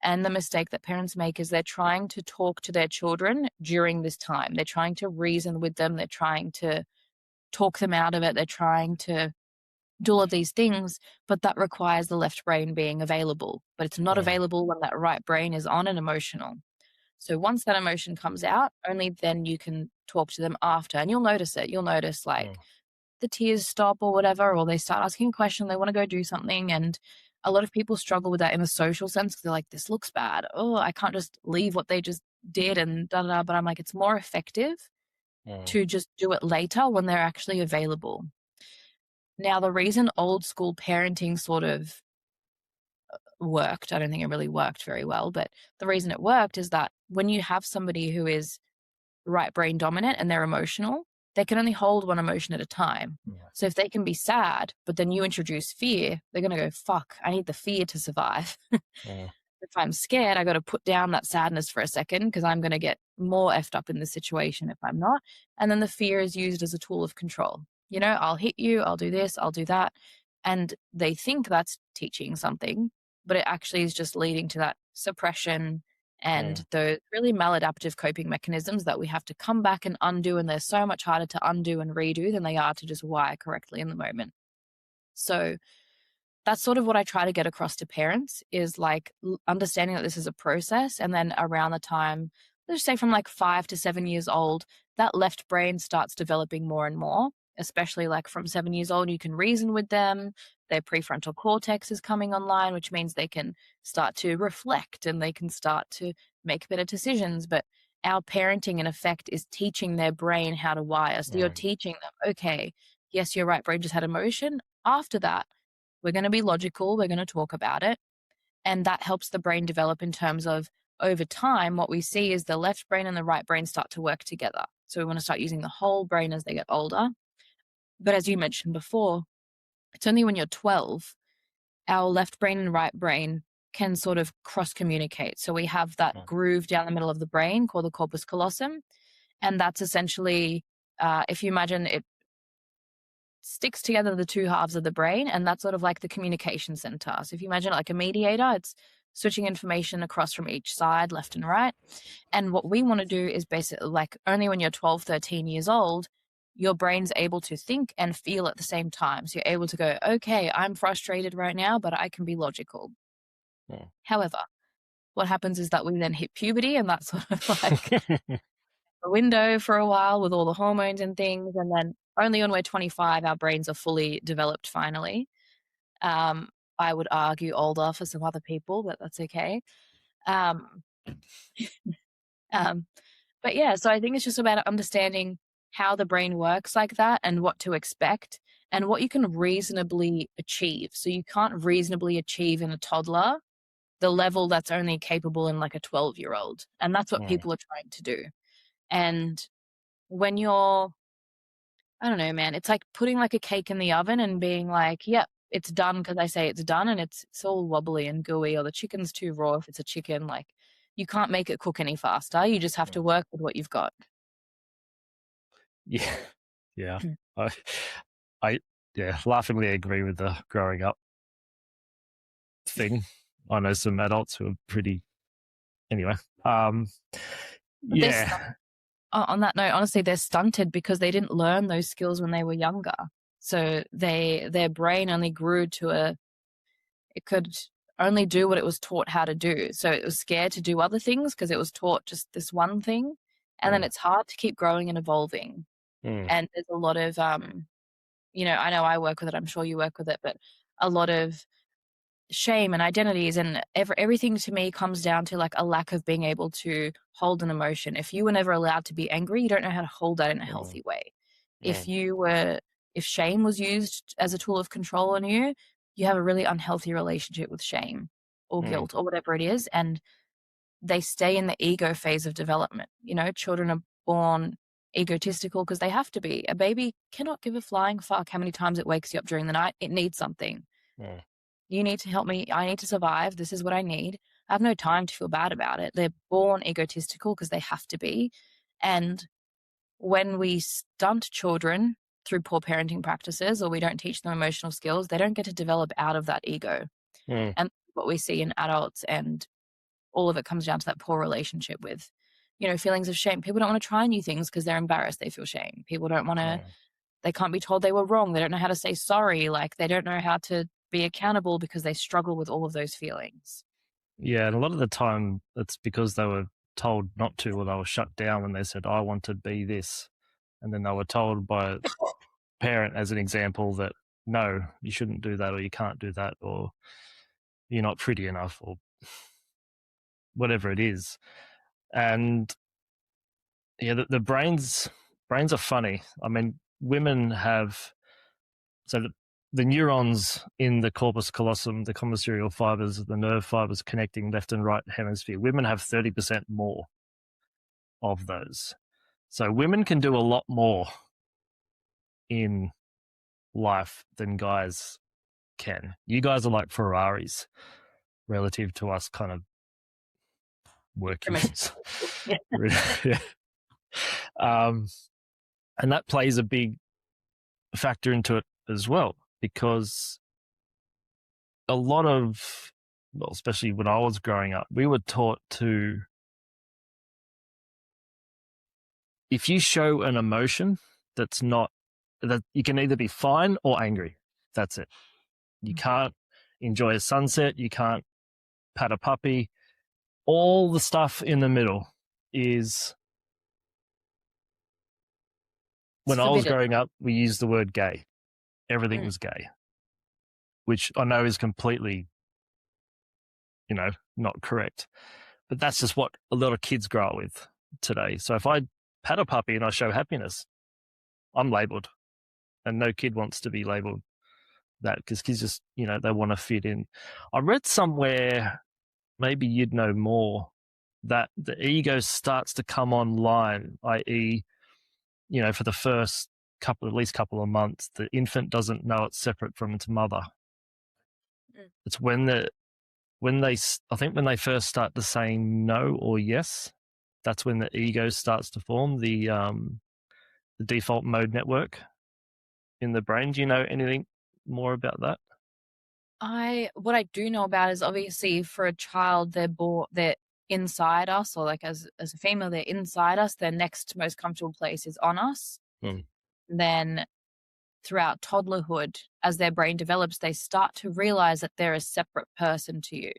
And the mistake that parents make is they're trying to talk to their children during this time. They're trying to reason with them. They're trying to talk them out of it. They're trying to do all of these things, but that requires the left brain being available. But it's not available when that right brain is on and emotional. So once that emotion comes out, only then you can talk to them after, and you'll notice it. You'll notice like the tears stop or whatever, or they start asking a question, they want to go do something. And a lot of people struggle with that in the social sense. They're like, this looks bad. Oh, I can't just leave what they just did and da da da. But I'm like, it's more effective to just do it later when they're actually available. Now, the reason old school parenting sort of worked, I don't think it really worked very well, but the reason it worked is that when you have somebody who is right brain dominant and they're emotional, they can only hold one emotion at a time. So if they can be sad, but then you introduce fear, they're going to go, fuck, I need the fear to survive. If I'm scared, I got to put down that sadness for a second because I'm going to get more effed up in the situation if I'm not. And then the fear is used as a tool of control. I'll hit you, I'll do this, I'll do that. And they think that's teaching something, but it actually is just leading to that suppression and the really maladaptive coping mechanisms that we have to come back and undo. And they're so much harder to undo and redo than they are to just wire correctly in the moment. So that's sort of what I try to get across to parents is like understanding that this is a process. And then around the time, let's say from like 5 to 7 years old, that left brain starts developing more and more, especially like from 7 years old, you can reason with them. Their prefrontal cortex is coming online, which means they can start to reflect and they can start to make better decisions. But our parenting in effect is teaching their brain how to wire. So you're teaching them, okay, yes, your right brain just had emotion. After that, we're going to be logical. We're going to talk about it. And that helps the brain develop in terms of over time, what we see is the left brain and the right brain start to work together. So we want to start using the whole brain as they get older. But as you mentioned before, it's only when you're 12, our left brain and right brain can sort of cross communicate. So we have that groove down the middle of the brain called the corpus callosum. And that's essentially, if you imagine it sticks together the two halves of the brain, and that's sort of like the communication center. So if you imagine it like a mediator, it's switching information across from each side, left and right. And what we want to do is basically like only when you're 12, 13 years old, your brain's able to think and feel at the same time. So you're able to go, okay, I'm frustrated right now, but I can be logical. However, what happens is that we then hit puberty, and that's sort of like a window for a while with all the hormones and things. And then only when we're 25, our brains are fully developed finally. I would argue older for some other people, but that's okay. Um, um, but yeah, so I think it's just about understanding how the brain works like that and what to expect and what you can reasonably achieve. So you can't reasonably achieve in a toddler the level that's only capable in like a 12-year-old. And that's what people are trying to do. And when you're, I don't know, man, it's like putting like a cake in the oven and being like, yep, it's done because I say it's done, and it's all wobbly and gooey, or the chicken's too raw if it's a chicken. Like, you can't make it cook any faster. You just have to work with what you've got. Yeah. Yeah. I laughingly agree with the growing up thing. I know some adults who are pretty, anyway. Yeah. On that note, honestly, they're stunted because they didn't learn those skills when they were younger. So their brain only grew to it could only do what it was taught how to do. So it was scared to do other things because it was taught just this one thing. And then it's hard to keep growing and evolving. And there's a lot of, you know I work with it, I'm sure you work with it, but a lot of shame and identities and everything to me comes down to like a lack of being able to hold an emotion. If you were never allowed to be angry, you don't know how to hold that in a healthy way. If shame was used as a tool of control on you, you have a really unhealthy relationship with shame or guilt or whatever it is, and they stay in the ego phase of development. You know, children are born egotistical because they have to be. A baby cannot give a flying fuck how many times it wakes you up during the night. It needs something. You need to help me. I need to survive. This is what I need. I have no time to feel bad about it. They're born egotistical because they have to be. And when we stunt children through poor parenting practices, or we don't teach them emotional skills, they don't get to develop out of that ego. And what we see in adults, and all of it comes down to that poor relationship with, you know, feelings of shame. People don't want to try new things because they're embarrassed. They feel shame. People don't want to, they can't be told they were wrong. They don't know how to say sorry. Like, they don't know how to be accountable because they struggle with all of those feelings. Yeah, and a lot of the time it's because they were told not to, or they were shut down when they said, I want to be this. And then they were told by a parent, as an example, that no, you shouldn't do that, or you can't do that, or you're not pretty enough, or whatever it is. And yeah, the brains are funny. I mean, women have, so the neurons in the corpus callosum, the commissarial fibers, the nerve fibers connecting left and right hemisphere, women have 30% more of those. So women can do a lot more in life than guys can. You guys are like Ferraris relative to us kind of working. Yeah. And that plays a big factor into it as well, because a lot of, well, especially when I was growing up, we were taught to, if you show an emotion that's not, that you can either be fine or angry. That's it. You can't enjoy a sunset. You can't pat a puppy. All the stuff in the middle is, when I was growing up, we used the word gay. Everything was gay, which I know is completely, you know, not correct. But that's just what a lot of kids grow up with today. So if I pat a puppy and I show happiness, I'm labeled. And no kid wants to be labeled that, because kids just, you know, they want to fit in. I read somewhere, maybe you'd know more, that the ego starts to come online, i.e., you know, for the first at least couple of months, the infant doesn't know it's separate from its mother. It's when I think when they first start to say no or yes, that's when the ego starts to form, the default mode network in the brain. Do you know anything more about that? What I do know about is, obviously, for a child, they're inside us, or like as a female, they're inside us. Their next most comfortable place is on us. Then throughout toddlerhood, as their brain develops, they start to realize that they're a separate person to you.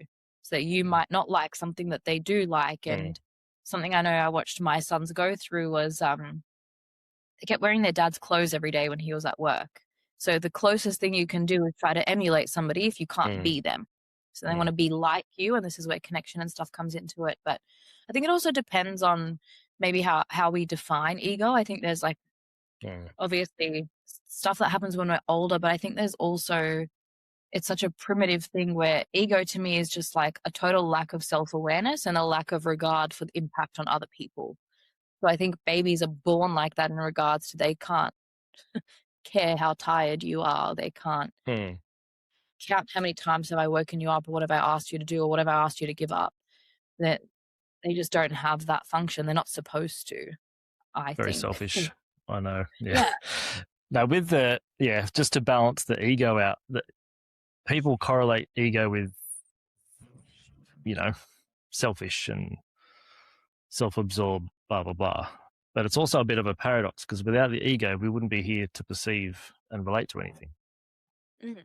So that you might not like something that they do like. And something I know I watched my sons go through was they kept wearing their dad's clothes every day when he was at work. So the closest thing you can do is try to emulate somebody if you can't be them. So they want to be like you, and this is where connection and stuff comes into it. But I think it also depends on maybe how we define ego. I think there's like obviously stuff that happens when we're older, but I think there's also, it's such a primitive thing where ego to me is just like a total lack of self-awareness and a lack of regard for the impact on other people. So I think babies are born like that in regards to they can't care how tired you are. They can't count how many times have I woken you up, or what have I asked you to do, or what have I asked you to give up. That they just don't have that function. They're not supposed to, I Very think. selfish. I know. Yeah. Now with just to balance the ego out, that people correlate ego with, selfish and self-absorbed, blah, blah, blah. But it's also a bit of a paradox, because without the ego, we wouldn't be here to perceive and relate to anything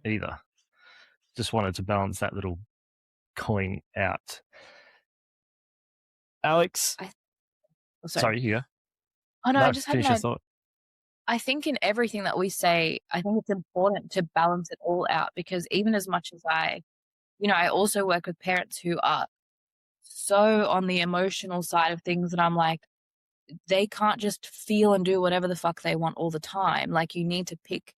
either. Just wanted to balance that little coin out. Alex, sorry, here. Oh no, No, I just had finish your thought. I think in everything that we say, I think it's important to balance it all out, because even as much as I also work with parents who are so on the emotional side of things, and I'm like, they can't just feel and do whatever the fuck they want all the time. Like, you need to pick,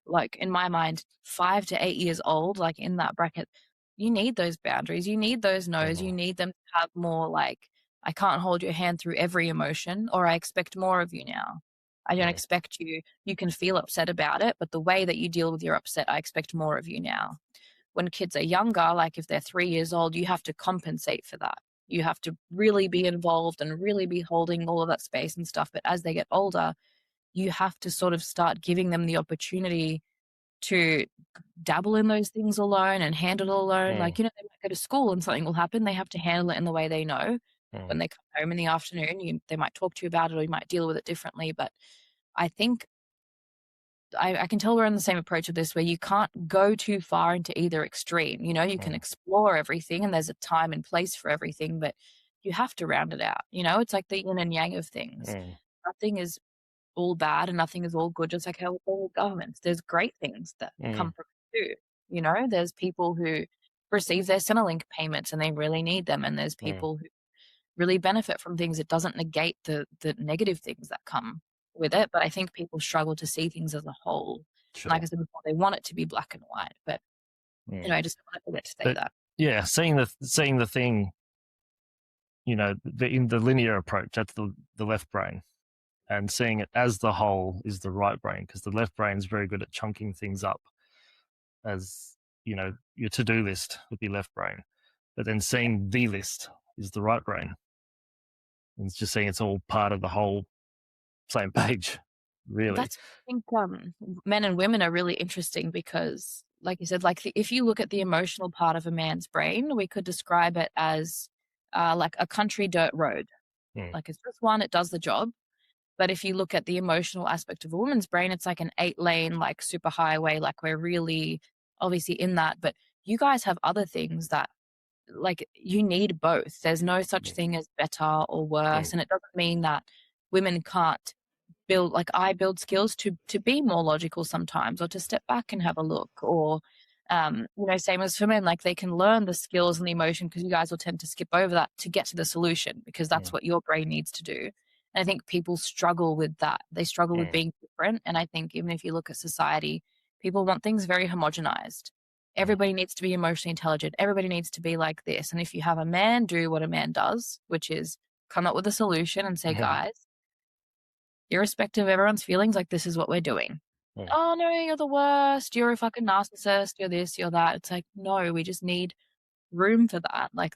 like, in my mind, 5 to 8 years old, like in that bracket, you need those boundaries. You need those no's. You need them to have more like, I can't hold your hand through every emotion, or I expect more of you now. I don't expect you can feel upset about it, but the way that you deal with your upset, I expect more of you now. When kids are younger, like if they're 3 years old, you have to compensate for that. You have to really be involved and really be holding all of that space and stuff. But as they get older, you have to sort of start giving them the opportunity to dabble in those things alone and handle it alone. Like, they might go to school and something will happen. They have to handle it in the way they know. When they come home in the afternoon, they might talk to you about it, or you might deal with it differently. But I think I can tell we're on the same approach of this, where you can't go too far into either extreme. You can explore everything, and there's a time and place for everything, but you have to round it out. It's like the yin and yang of things. Nothing is all bad and nothing is all good, just like how with all governments. There's great things that come from it too. There's people who receive their Centrelink payments and they really need them, and there's people who really benefit from things. It doesn't negate the negative things that come with it, but I think people struggle to see things as a whole. Sure. Like I said before, they want it to be black and white, but I just want to forget to say that. Yeah, seeing the thing, in the linear approach, that's the left brain, and seeing it as the whole is the right brain, because the left brain is very good at chunking things up as, your to-do list with your left brain, but then seeing the list is the right brain. And it's just seeing it's all part of the whole same page, really. That's, I think, men and women are really interesting, because, like you said, like if you look at the emotional part of a man's brain, we could describe it as like a country dirt road. Like, it's just one, it does the job. But if you look at the emotional aspect of a woman's brain, it's like an 8-lane, like super highway, like we're really obviously in that. But you guys have other things that, like, you need both. There's no such thing as better or worse. And it doesn't mean that women can't build, like I build skills to be more logical sometimes, or to step back and have a look, or same as for men, like they can learn the skills and the emotion, because you guys will tend to skip over that to get to the solution, because that's what your brain needs to do. And I think people struggle with that. They struggle with being different. And I think even if you look at society, people want things very homogenized. Everybody needs to be emotionally intelligent. Everybody needs to be like this. And if you have a man do what a man does, which is come up with a solution and say, guys, irrespective of everyone's feelings, like, this is what we're doing. Oh no, you're the worst. You're a fucking narcissist. You're this, you're that. It's like, no, we just need room for that. Like,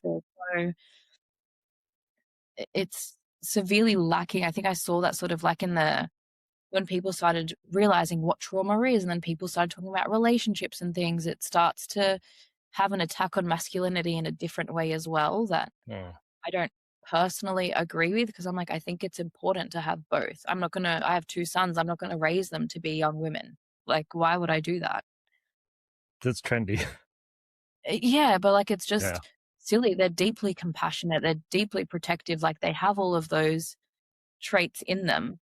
it's severely lacking. I think I saw that sort of like when people started realizing what trauma is, and then people started talking about relationships and things, it starts to have an attack on masculinity in a different way as well, that I don't personally agree with, because I'm like, I think it's important to have both. I have 2 sons. I'm not going to raise them to be young women. Like, why would I do that? That's trendy. Yeah, but like, it's just silly. They're deeply compassionate. They're deeply protective. Like they have all of those traits in them.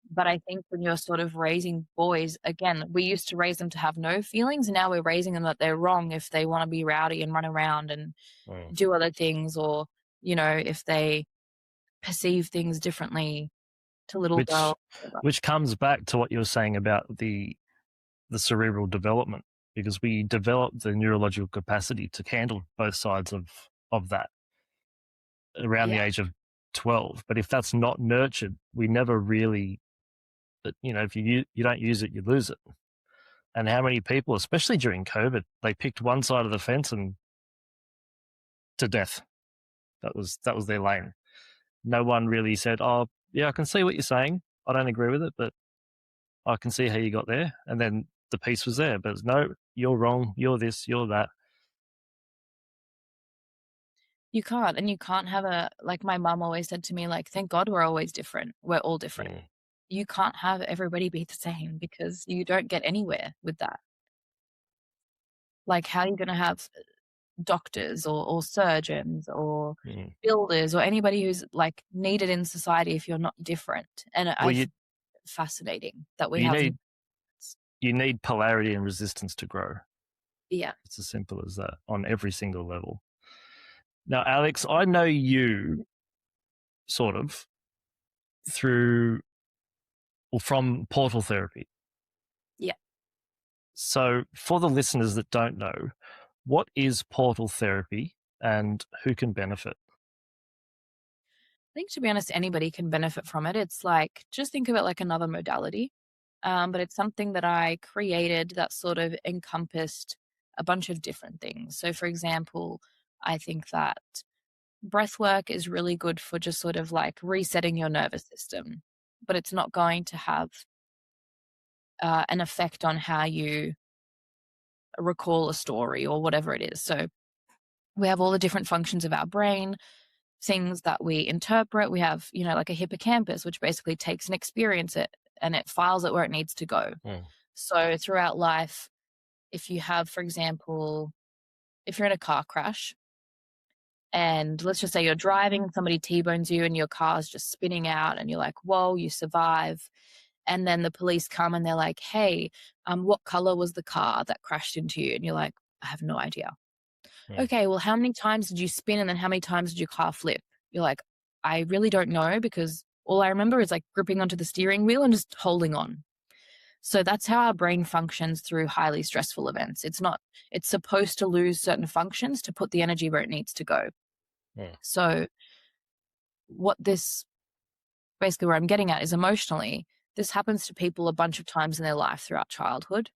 But I think when you're sort of raising boys, again, we used to raise them to have no feelings, and now we're raising them that they're wrong if they want to be rowdy and run around and do other things, or, you know, if they perceive things differently to little girls. Which comes back to what you were saying about the cerebral development, because we develop the neurological capacity to handle both sides of that around the age of 12. But if that's not nurtured, we never really, you know, if you don't use it, you lose it. And how many people, especially during COVID, they picked one side of the fence and to death. That was their lane. No one really said, "Oh, yeah, I can see what you're saying. I don't agree with it, but I can see how you got there." And then the peace was there. But no, you're wrong. You're this. You're that. You can't. And you can't have like my mum always said to me, like, thank God we're always different. We're all different. You can't have everybody be the same, because you don't get anywhere with that. Like, how are you going to have doctors or surgeons or builders or anybody who's like needed in society if you're not different? And fascinating that we have. You need polarity and resistance to grow. Yeah. It's as simple as that on every single level. Now, Alex, I know you sort of from portal therapy. Yeah. So for the listeners that don't know, what is portal therapy and who can benefit? I think, to be honest, anybody can benefit from it. It's like, just think of it like another modality. But it's something that I created that sort of encompassed a bunch of different things. So, for example, I think that breath work is really good for just sort of like resetting your nervous system, but it's not going to have an effect on how you recall a story or whatever it is. So we have all the different functions of our brain, things that we interpret. We have, you know, like a hippocampus, which basically takes and experience it, and it files it where it needs to go. So throughout life, if you have, for example, if you're in a car crash, and let's just say you're driving and somebody T-bones you and your car's just spinning out and you're like, whoa, you survive. And then the police come and they're like, hey, what color was the car that crashed into you? And you're like, I have no idea. Okay, well, how many times did you spin, and then how many times did your car flip? You're like, I really don't know, because all I remember is like gripping onto the steering wheel and just holding on. So that's how our brain functions through highly stressful events. It's supposed to lose certain functions to put the energy where it needs to go. So basically where I'm getting at is, emotionally, this happens to people a bunch of times in their life throughout childhood.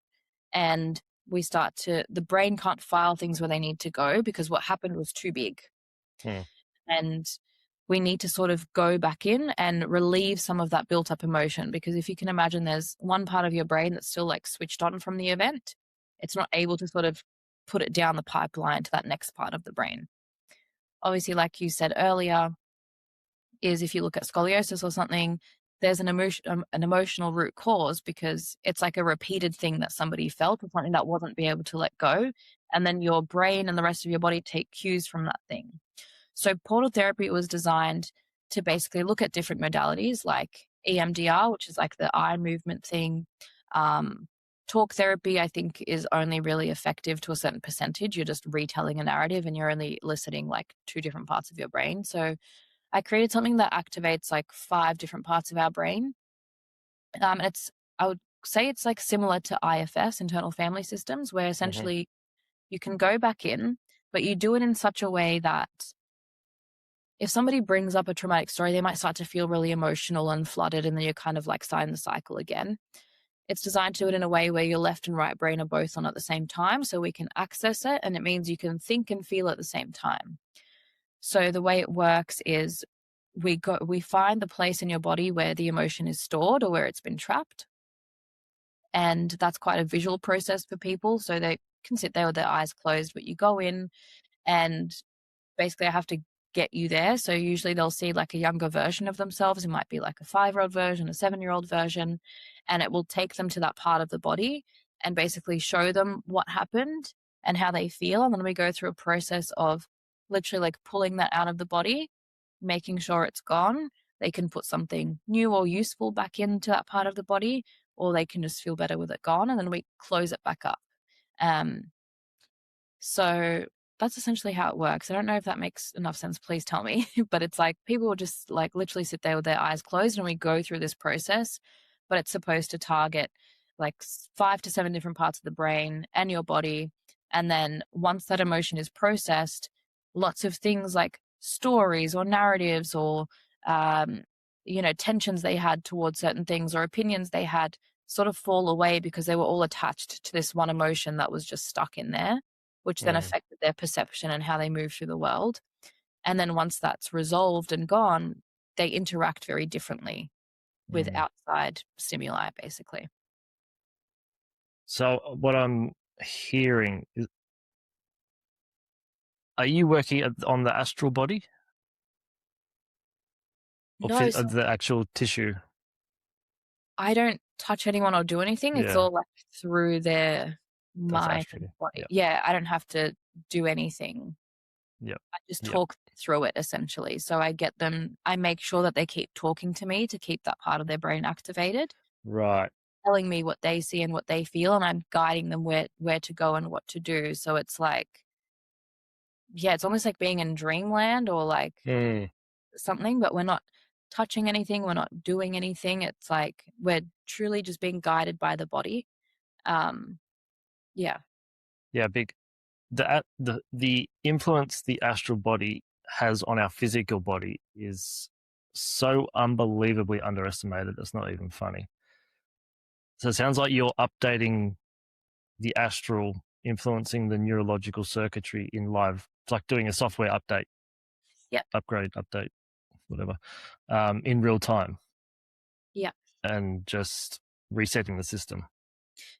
And the brain can't file things where they need to go because what happened was too big. And we need to sort of go back in and relieve some of that built up emotion, because if you can imagine, there's one part of your brain that's still like switched on from the event. It's not able to sort of put it down the pipeline to that next part of the brain. Obviously, like you said earlier, is if you look at scoliosis or something, there's an emotional root cause, because it's like a repeated thing that somebody felt, or something that wasn't be able to let go. And then your brain and the rest of your body take cues from that thing. So portal therapy was designed to basically look at different modalities like EMDR, which is like the eye movement thing. Talk therapy, I think, is only really effective to a certain percentage. You're just retelling a narrative and you're only eliciting like 2 different parts of your brain. So I created something that activates like 5 different parts of our brain. I would say it's like similar to IFS, internal family systems, where essentially you can go back in, but you do it in such a way that if somebody brings up a traumatic story, they might start to feel really emotional and flooded, and then you're kind of like starting the cycle again. It's designed to do it in a way where your left and right brain are both on at the same time, so we can access it, and it means you can think and feel at the same time. So the way it works is we find the place in your body where the emotion is stored or where it's been trapped. And that's quite a visual process for people. So they can sit there with their eyes closed, but you go in and basically I have to get you there. So usually they'll see like a younger version of themselves. It might be like a 5-year-old version, a 7-year-old version, and it will take them to that part of the body and basically show them what happened and how they feel. And then we go through a process of literally like pulling that out of the body, making sure it's gone. They can put something new or useful back into that part of the body, or they can just feel better with it gone, and then we close it back up. So that's essentially how it works. I don't know if that makes enough sense. Please tell me. But it's like people will just like literally sit there with their eyes closed and we go through this process, but it's supposed to target like 5 to 7 different parts of the brain and your body. And then once that emotion is processed, lots of things like stories or narratives or, tensions they had towards certain things or opinions they had sort of fall away because they were all attached to this one emotion that was just stuck in there, which then affected their perception and how they move through the world. And then once that's resolved and gone, they interact very differently with outside stimuli, basically. So what I'm hearing is, are you working on the astral body? Or No, so the actual tissue? I don't touch anyone or do anything. It's all like through their That's mind and astral. body. Yeah, I don't have to do anything. Yep. I just talk through it essentially. So I make sure that they keep talking to me to keep that part of their brain activated. Right. Telling me what they see and what they feel, and I'm guiding them where to go and what to do. So it's like, yeah, it's almost like being in dreamland or like something, but we're not touching anything, we're not doing anything. It's like we're truly just being guided by the body. Yeah. Yeah, big. The influence the astral body has on our physical body is so unbelievably underestimated. It's not even funny. So it sounds like you're updating the astral, influencing the neurological circuitry in live. It's like doing a software update. Yeah. Upgrade, update, whatever, in real time. Yeah. And just resetting the system.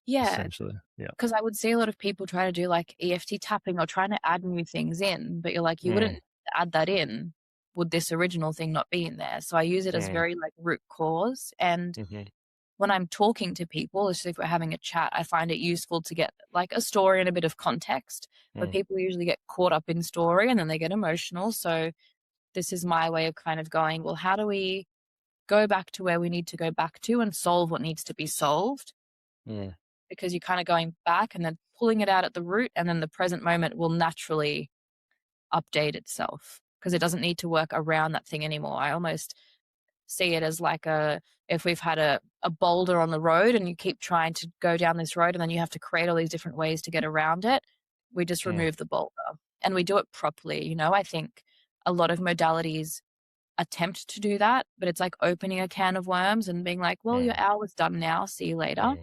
Yeah. Essentially. Yeah. Because I would see a lot of people try to do like EFT tapping or trying to add new things in, but you're like, you wouldn't add that in would this original thing not be in there. So I use it as very like root cause. And when I'm talking to people, especially if we're having a chat, I find it useful to get like a story and a bit of context. But people usually get caught up in story and then they get emotional. So this is my way of kind of going, well, how do we go back to where we need to go back to and solve what needs to be solved? Because you're kind of going back and then pulling it out at the root, and then the present moment will naturally update itself because it doesn't need to work around that thing anymore. I almost see it as like if we've had a boulder on the road and you keep trying to go down this road and then you have to create all these different ways to get around it, we just remove the boulder and we do it properly. I think a lot of modalities attempt to do that, but it's like opening a can of worms and being like, well, your hour's done now, see you later.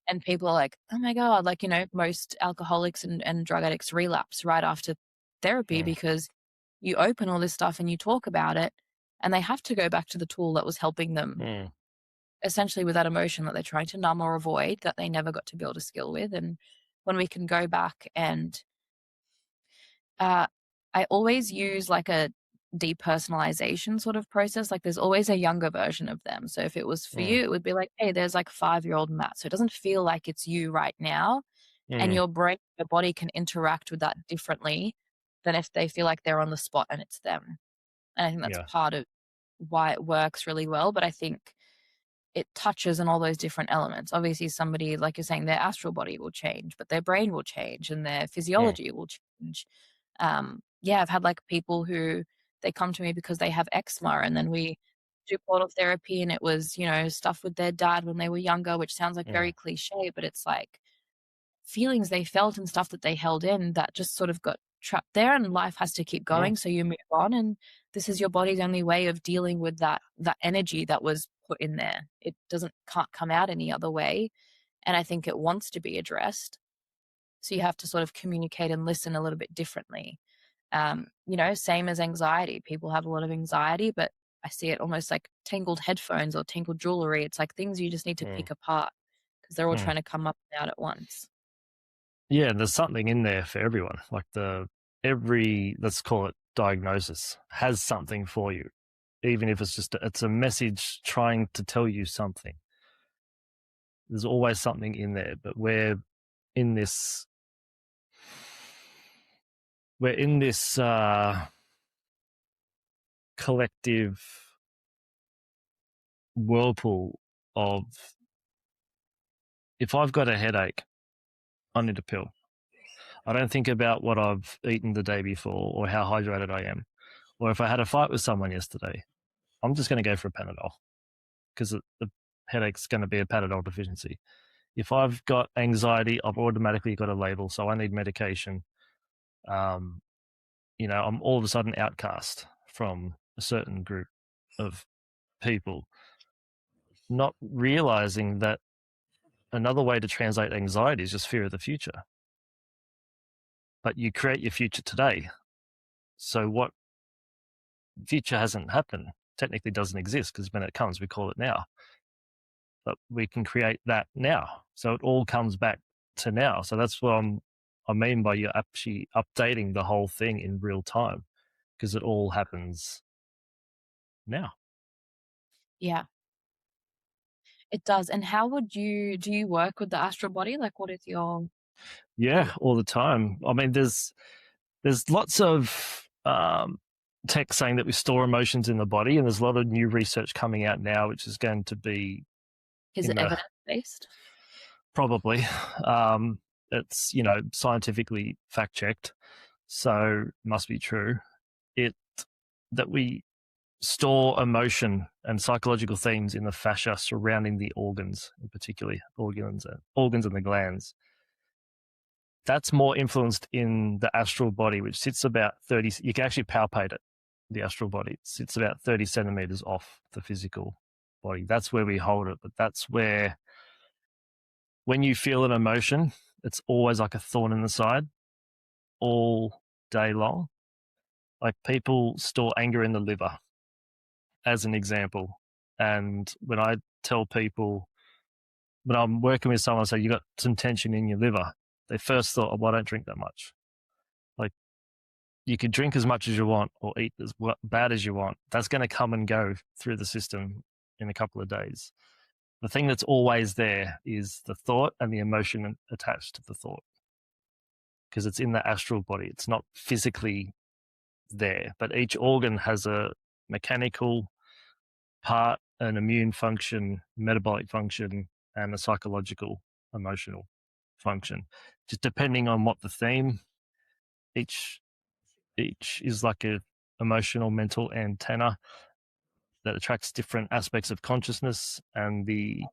And people are like, oh my God, like, most alcoholics and drug addicts relapse right after therapy because you open all this stuff and you talk about it and they have to go back to the tool that was helping them essentially with that emotion that they're trying to numb or avoid that they never got to build a skill with. And when we can go back and I always use like a depersonalization sort of process. Like there's always a younger version of them. So if it was for you, it would be like, hey, there's like 5-year-old Matt. So it doesn't feel like it's you right now. And your brain, your body can interact with that differently than if they feel like they're on the spot and it's them. And I think that's part of why it works really well. But I think it touches on all those different elements. Obviously, somebody, like you're saying, their astral body will change, but their brain will change and their physiology will change. I've had like people who they come to me because they have eczema and then we do portal therapy and it was, stuff with their dad when they were younger, which sounds like very cliche, but it's like feelings they felt and stuff that they held in that just sort of got trapped there and life has to keep going. So you move on and this is your body's only way of dealing with that energy that was put in there. It can't come out any other way. And I think it wants to be addressed. So you have to sort of communicate and listen a little bit differently. Same as anxiety. People have a lot of anxiety, but I see it almost like tangled headphones or tangled jewelry. It's like things you just need to pick apart because they're all trying to come up and out at once. Yeah, there's something in there for everyone. Like let's call it diagnosis, has something for you. Even if it's just, it's a message trying to tell you something. There's always something in there, but we're in this we're in this collective whirlpool of, if I've got a headache, I need a pill. I don't think about what I've eaten the day before or how hydrated I am. Or if I had a fight with someone yesterday, I'm just going to go for a Panadol because the headache's going to be a Panadol deficiency. If I've got anxiety, I've automatically got a label, so I need medication. I'm all of a sudden outcast from a certain group of people, not realizing that another way to translate anxiety is just fear of the future. But you create your future today. So what future hasn't happened technically doesn't exist, because when it comes, we call it now. But we can create that now. So it all comes back to now. So that's what I mean by you're actually updating the whole thing in real time, because it all happens now. Yeah, it does. And how do you work with the astral body? Like, what is your... Yeah, all the time. I mean, there's lots of tech saying that we store emotions in the body, and there's a lot of new research coming out now, which is going to be... Is it evidence-based? Probably. It's, scientifically fact-checked, so it must be true. That we store emotion and psychological themes in the fascia surrounding the organs, in particular organs and the glands. That's more influenced in the astral body, which sits about 30. You can actually palpate it. The astral body sits about 30 centimeters off the physical body. That's where we hold it. But that's where, when you feel an emotion, it's always like a thorn in the side all day long. Like, people store anger in the liver, as an example. And when I tell people, when I'm working with someone, I say, you got some tension in your liver, they first thought, oh, I don't drink that much. Like, you could drink as much as you want or eat as bad as you want. That's going to come and go through the system in a couple of days. The thing that's always there is the thought and the emotion attached to the thought, because it's in the astral body. It's not physically there, but each organ has a mechanical part, an immune function, metabolic function, and a psychological, emotional function. Just depending on what the theme, each is like a emotional, mental antenna that attracts different aspects of consciousness, and the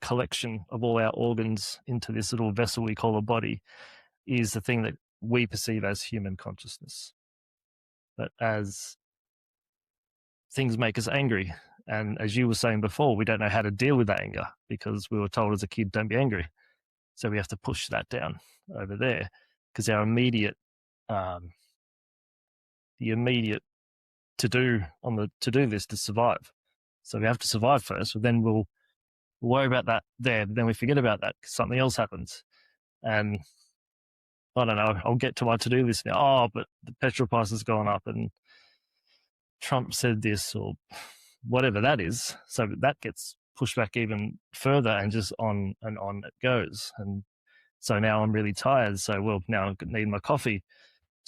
collection of all our organs into this little vessel we call a body is the thing that we perceive as human consciousness. But as things make us angry, and as you were saying before, we don't know how to deal with that anger because we were told as a kid, don't be angry. So we have to push that down over there, because our immediate, the immediate to-do on the to-do list is survive. So we have to survive first, but then we'll worry about that there, but then we forget about that because something else happens. And I don't know, I'll get to my to-do list now. Oh, but the petrol price has gone up and Trump said this, or whatever that is. So that gets pushed back even further, and just on and on it goes. And so now I'm really tired. So, well, now I need my coffee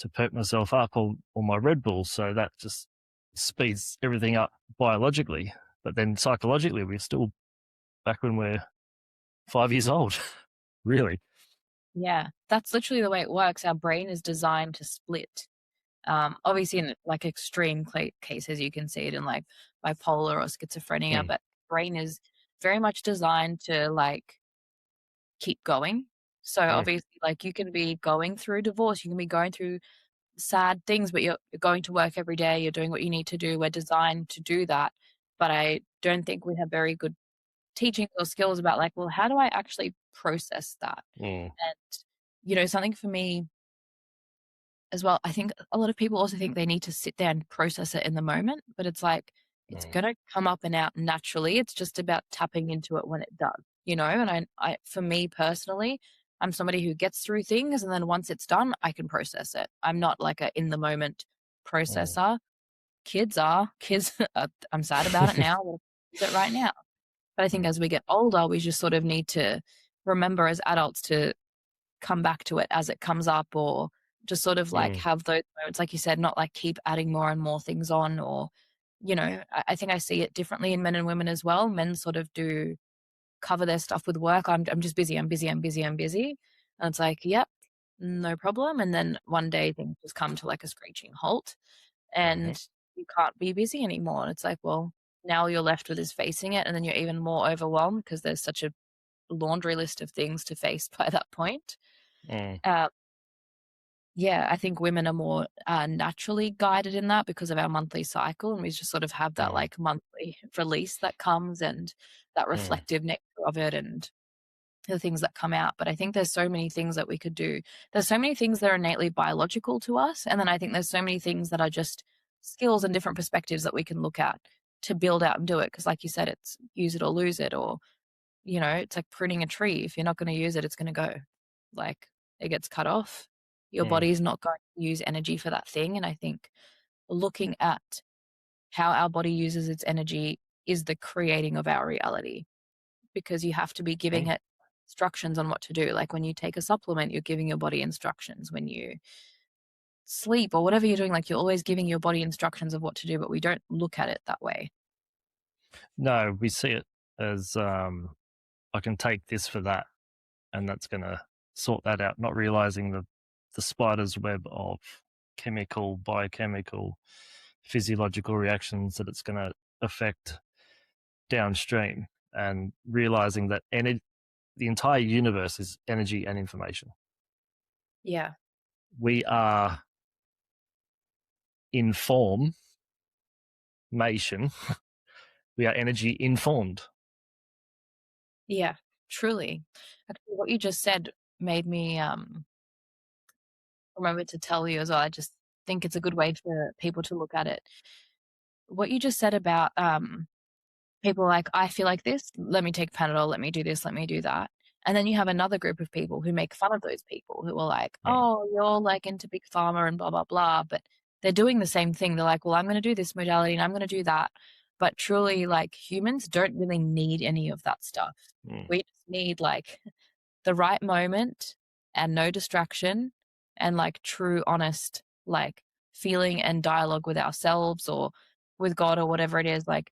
to perk myself up, or my Red Bull. So that just speeds everything up biologically. But then psychologically, we're still back when we're 5 years old, really. Yeah, that's literally the way it works. Our brain is designed to split. Obviously, in like extreme cases, you can see it in like bipolar or schizophrenia, but brain is very much designed to like keep going. So obviously, like, you can be going through divorce, you can be going through sad things, but you're going to work every day, you're doing what you need to do. We're designed to do that. But I don't think we have very good teaching or skills about like, well, how do I actually process that? And, something for me as well, I think a lot of people also think they need to sit there and process it in the moment, but it's like, it's going to come up and out naturally. It's just about tapping into it when it does, and I, for me personally, I'm somebody who gets through things, and then once it's done, I can process it. I'm not like a in the moment processor. Kids are. I'm sad about it now. We'll do it right now. But I think as we get older, we just sort of need to remember as adults to come back to it as it comes up, or just sort of like have those moments, like you said, not like keep adding more and more things on, or, I think I see it differently in men and women as well. Men sort of do cover their stuff with work. I'm just busy, I'm busy, I'm busy, I'm busy. And it's like, yep, no problem. And then one day things just come to like a screeching halt and you can't be busy anymore. And it's like, well, now all you're left with is facing it. And then you're even more overwhelmed because there's such a laundry list of things to face by that point. Uh, yeah, I think women are more naturally guided in that because of our monthly cycle. And we just sort of have that like monthly release that comes and that reflective nature of it and the things that come out. But I think there's so many things that we could do. There's so many things that are innately biological to us. And then I think there's so many things that are just skills and different perspectives that we can look at to build out and do it. Because like you said, it's use it or lose it, or, it's like pruning a tree. If you're not going to use it, it's going to go. Like it gets cut off. Your body is not going to use energy for that thing. And I think looking at how our body uses its energy is the creating of our reality, because you have to be giving it instructions on what to do. Like when you take a supplement, you're giving your body instructions. When you sleep or whatever you're doing, like you're always giving your body instructions of what to do, but we don't look at it that way. No, we see it as I can take this for that, and that's going to sort that out, not realizing the spider's web of chemical, biochemical, physiological reactions that it's going to affect downstream, and realizing that the entire universe is energy and information. Yeah. We are information. We are energy informed. Yeah, truly. Actually, what you just said made me remember to tell you as well. I just think it's a good way for people to look at it. What you just said about people like, I feel like this, let me take Panadol, let me do this, let me do that. And then you have another group of people who make fun of those people who are like, oh, you're like into big pharma and blah, blah, blah. But they're doing the same thing. They're like, well, I'm going to do this modality and I'm going to do that. But truly, like, humans don't really need any of that stuff. We just need like the right moment and no distraction and like true, honest, like feeling and dialogue with ourselves or with God or whatever it is. Like,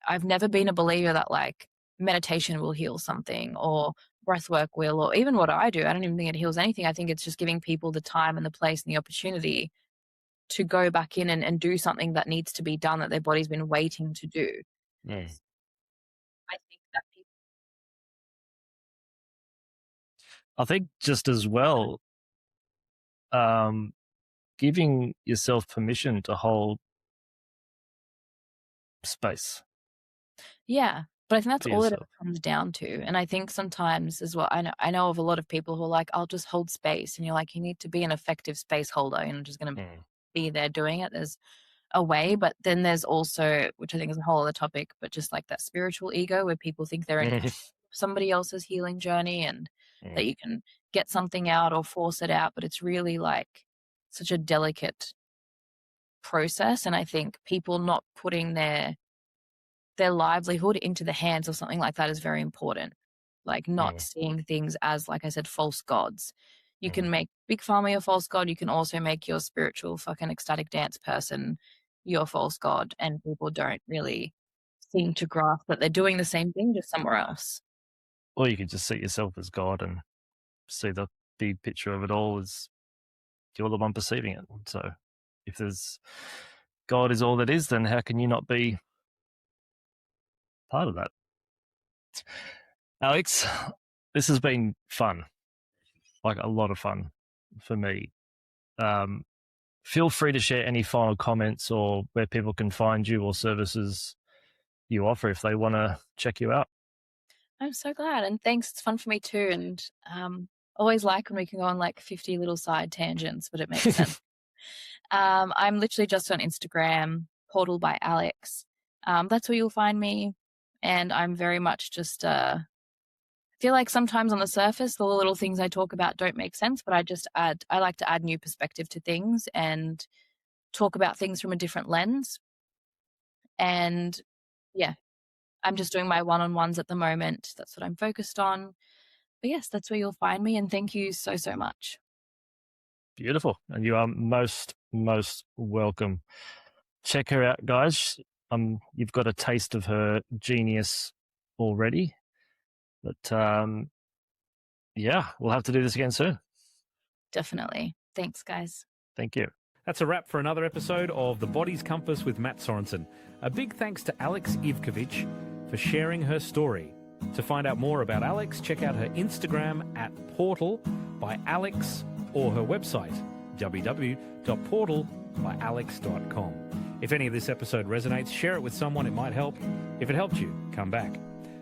I've never been a believer that like meditation will heal something or breath work will, or even what I do. I don't even think it heals anything. I think it's just giving people the time and the place and the opportunity to go back in and do something that needs to be done that their body's been waiting to do. I think that people, I think just as well, giving yourself permission to hold space. yeah. But I think that's For all it yourself. comes down to. And I think sometimes as well, I know of a lot of people who are like, I'll just hold space. And you're like, you need to be an effective space holder. You're not just going to be there doing it. There's a way, but then there's also, which I think is a whole other topic, but just like that spiritual ego where people think they're in control of somebody else's healing journey and that you can get something out or force it out. But it's really like such a delicate process. And I think people not putting their livelihood into the hands of something like that is very important. Like not seeing things as, like I said, false gods. You can make Big Pharma your false god. You can also make your spiritual fucking ecstatic dance person your false god. And people don't really seem to grasp that they're doing the same thing, just somewhere else. Or you could just see yourself as God and see the big picture of it all as you're the one perceiving it. So if there's God is all that is, then how can you not be part of that? Alex, this has been fun, like a lot of fun for me. Feel free to share any final comments or where people can find you or services you offer if they want to check you out. I'm so glad. And thanks. It's fun for me too. And always like when we can go on like 50 little side tangents, but it makes sense. I'm literally just on Instagram, Portal by Alex. That's where you'll find me. And I'm very much just feel like sometimes on the surface, all the little things I talk about don't make sense, but I like to add new perspective to things and talk about things from a different lens. And yeah, I'm just doing my one-on-ones at the moment. That's what I'm focused on. But yes, that's where you'll find me. And thank you so, so much. Beautiful. And you are most welcome. Check her out, guys. You've got a taste of her genius already. But yeah, we'll have to do this again soon. Definitely. Thanks, guys. Thank you. That's a wrap for another episode of The Body's Compass with Matt Sorensen. A big thanks to Alex Ivkovich for sharing her story. To find out more about Alex, check out her Instagram at Portal by Alex or her website, www.portalbyalex.com. If any of this episode resonates, share it with someone it might help. If it helped you, come back.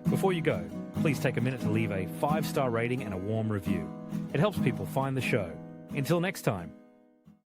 Before you go, please take a minute to leave a 5-star rating and a warm review. It helps people find the show. Until next time,